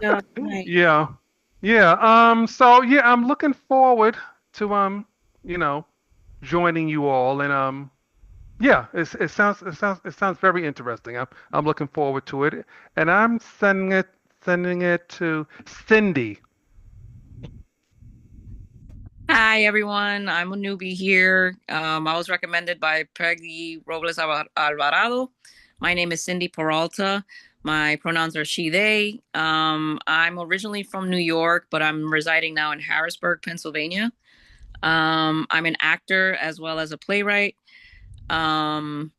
No, right. yeah, yeah. So yeah, I'm looking forward to you know, joining you all, and yeah, it sounds very interesting. I'm looking forward to it, and I'm sending it to Cindy. Hi, everyone. I'm a newbie here. I was recommended by Peggy Robles Alvarado. My name is Cindy Peralta. My pronouns are she, they. I'm originally from New York, but I'm residing now in Harrisburg, Pennsylvania. I'm an actor as well as a playwright. Um,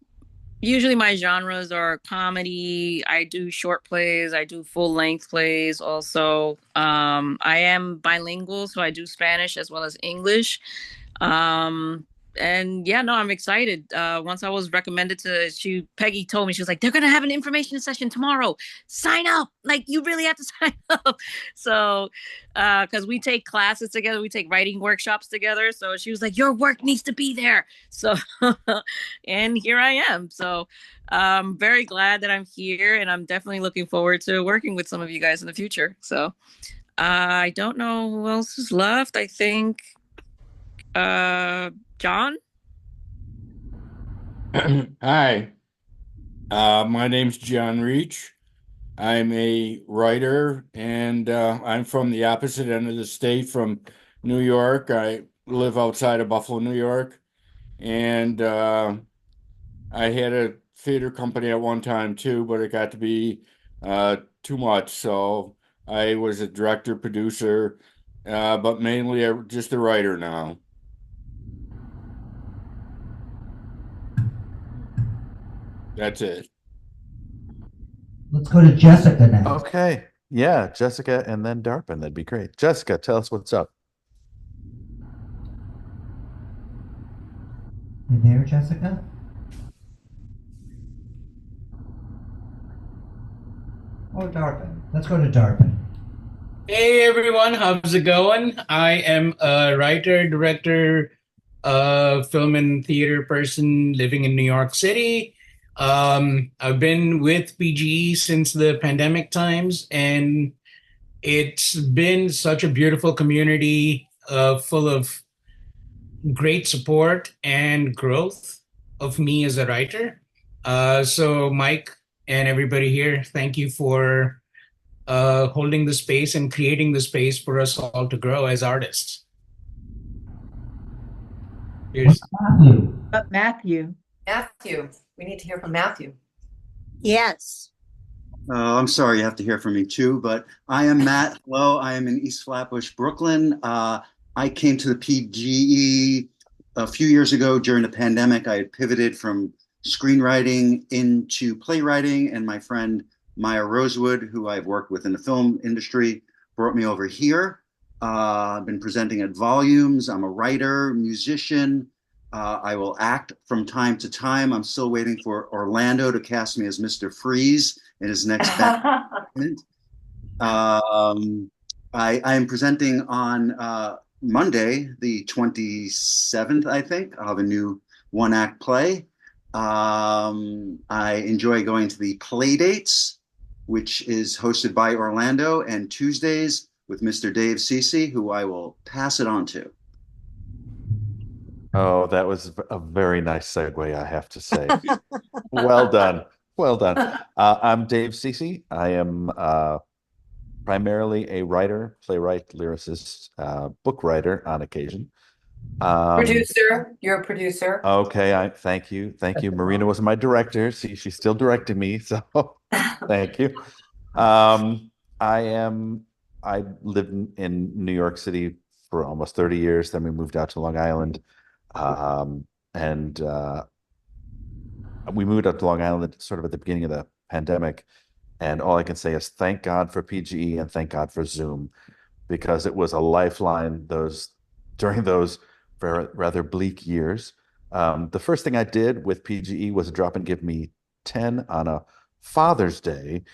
Usually my genres are comedy. I do short plays. I do full length plays also. I am bilingual, so I do Spanish as well as English. Um, and yeah, no, I'm excited. Once I was recommended Peggy told me, she was like, they're going to have an information session tomorrow. Sign up. Like, you really have to sign up. So, cause we take classes together, we take writing workshops together. So she was like, your work needs to be there. So, and here I am. So, I'm very glad that I'm here, and I'm definitely looking forward to working with some of you guys in the future. So, I don't know who else is left. I think John? Hi, my name's John Reach. I'm a writer, and I'm from the opposite end of the state from New York. I live outside of Buffalo, New York, and I had a theater company at one time too, but it got to be too much. So I was a director, producer, but mainly just a writer now. That's it. Let's go to Jessica next. Okay. Yeah, Jessica and then Darpin. That'd be great. Jessica, tell us what's up. You there, Jessica? Or Darpin? Let's go to Darpin. Hey everyone, how's it going? I am a writer, director, film and theater person living in New York City. I've been with PGE since the pandemic times, and it's been such a beautiful community. full of great support and growth of me as a writer. So Mike and everybody here, thank you for holding the space and creating the space for us all to grow as artists. Cheers. Matthew. Matthew. Matthew, we need to hear from Matthew. Yes. I'm sorry you have to hear from me too, but I am Matt. Hello, I am in East Flatbush, Brooklyn. I came to the PGE a few years ago during the pandemic. I had pivoted from screenwriting into playwriting, and my friend Maya Rosewood, who I've worked with in the film industry, brought me over here. I've been presenting at volumes. I'm a writer, musician. I will act from time to time. I'm still waiting for Orlando to cast me as Mr. Freeze in his next segment. I am presenting on Monday, the 27th, I think. I'll have a new one-act play. I enjoy going to the play dates, which is hosted by Orlando, and Tuesdays with Mr. Dave Cece, who I will pass it on to. Oh, that was a very nice segue, I have to say. Well done. Well done. I'm Dave Cece. I am primarily a writer, playwright, lyricist, book writer on occasion. Producer, you're a producer. Okay, thank you. Thank you. Marina was my director. See, she's still directing me, so thank you. I lived in New York City for almost 30 years. Then we moved out to Long Island. We moved up to Long Island sort of at the beginning of the pandemic. And all I can say is thank God for PGE and thank God for Zoom, because it was a lifeline during those rather bleak years. The first thing I did with PGE was drop and give me 10 on a Father's Day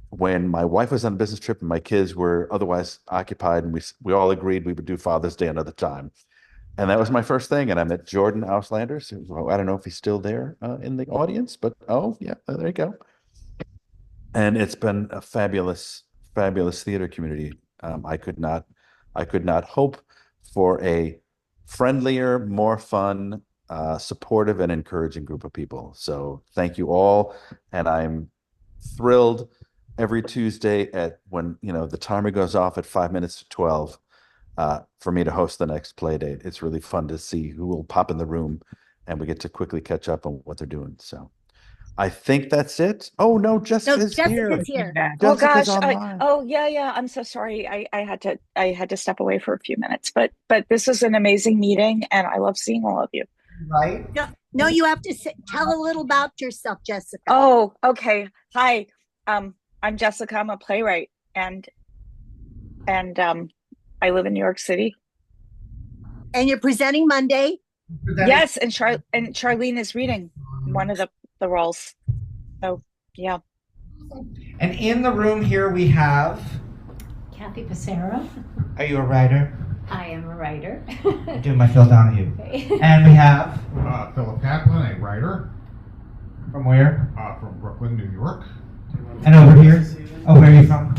when my wife was on a business trip and my kids were otherwise occupied, and we all agreed we would do Father's Day another time. And that was my first thing. And I met Jordan Auslanders. I don't know if he's still there in the audience, but oh, yeah, there you go. And it's been a fabulous, fabulous theater community. I could not hope for a friendlier, more fun, supportive, and encouraging group of people. So thank you all. And I'm thrilled every Tuesday when the timer goes off at 5 minutes to 12. For me to host the next play date. It's really fun to see who will pop in the room, and we get to quickly catch up on what they're doing. So I think that's it. Oh no, Jessica's here. Oh gosh. Jessica's online. Yeah. I'm so sorry. I had to step away for a few minutes, but this is an amazing meeting and I love seeing all of you. Right? No, you have to tell a little about yourself, Jessica. Oh, okay. Hi. I'm Jessica. I'm a playwright and I live in New York City. And you're presenting Monday? Yes, and Charlene is reading one of the roles. So, yeah. And in the room here we have... Kathy Passero. Are you a writer? I am a writer. I'm doing my Phil Donahue. Okay. And we have... Philip Kaplan, a writer. From where? From Brooklyn, New York. And over here? Oh, where are you from?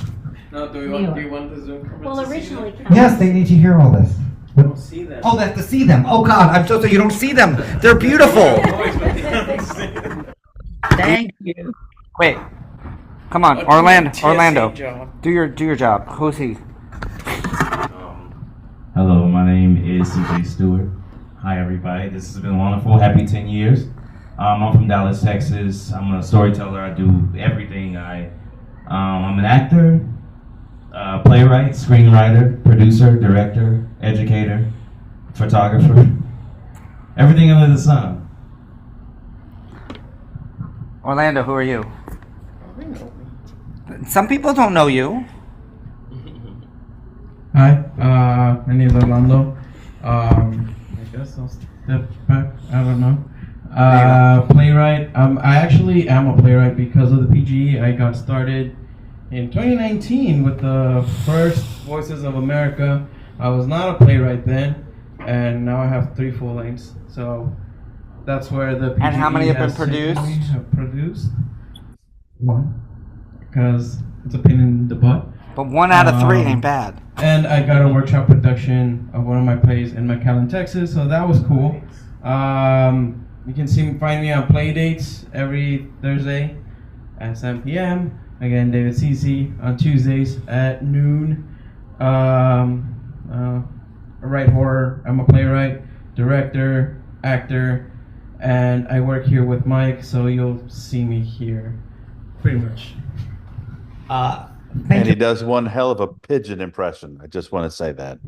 No, do you want the Zoom comments? Well, originally. Yes, they need to hear all this. I don't see them. Oh, they have to see them. Oh God, I'm so sorry you don't see them. They're beautiful. Thank you. Wait, come on, Orlando, do your job. Who's he? Hello, my name is CJ Stewart. Hi, everybody. This has been wonderful. Happy 10 years. I'm from Dallas, Texas. I'm a storyteller. I do everything. I'm an actor, playwright, screenwriter, producer, director, educator, photographer, everything under the sun. Orlando, who are you? Some people don't know you. Hi, my name is Orlando. I guess I'll step back. I don't know. Playwright. I actually am a playwright because of the PGE. I got started in 2019 with the first Voices of America. I was not a playwright then, and now I have 3 full lengths. So that's where the PGE And how many have been has taken produced? me. Have produced 1, because it's a pain in the butt. But 1 out of 3 ain't bad. and I got a workshop production of one of my plays in McAllen, Texas. So that was cool. You can find me on play dates every Thursday at 7 p.m. Again, David Cece on Tuesdays at noon. I write horror. I'm a playwright, director, actor, and I work here with Mike, so you'll see me here pretty much. And he does one hell of a pigeon impression. I just want to say that.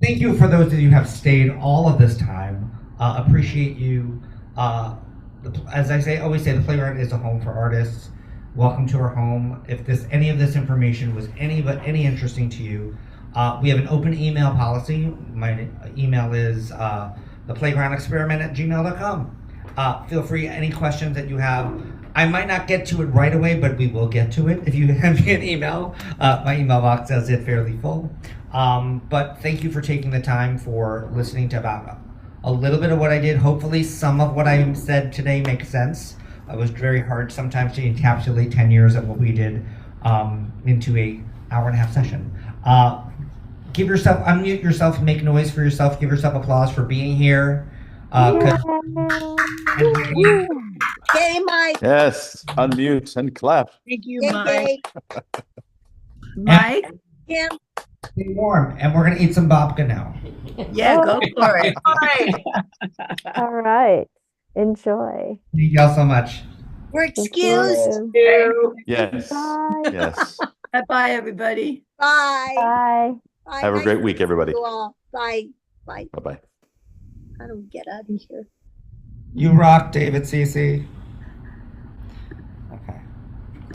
Thank you for those of you who have stayed all of this time. Appreciate you. As I always say, the Playwright is a home for artists. Welcome to our home. If any of this information was any interesting to you, we have an open email policy. My email is theplaygroundexperiment@gmail.com. Feel free, any questions that you have. I might not get to it right away, but we will get to it if you send me an email. My email box does it fairly full. But thank you for taking the time for listening to about a little bit of what I did. Hopefully some of what I said today makes sense. It was very hard sometimes to encapsulate 10 years of what we did into a hour and a half session. Unmute yourself, make noise for yourself, give yourself applause for being here. Yay, Mike. Yes, unmute and clap. Thank you, Yay, Mike. yay. Mike? Kim. Stay warm, and we're gonna eat some babka now. Yeah, go for it. All right. Enjoy. Thank y'all so much. We're excused. Yes. Bye. Yes. Bye, everybody. Bye. Bye. Bye. Have a Nice great to week, see everybody. you all. Bye. Bye. Bye-bye. How do we get out of here? You rock, David Cece.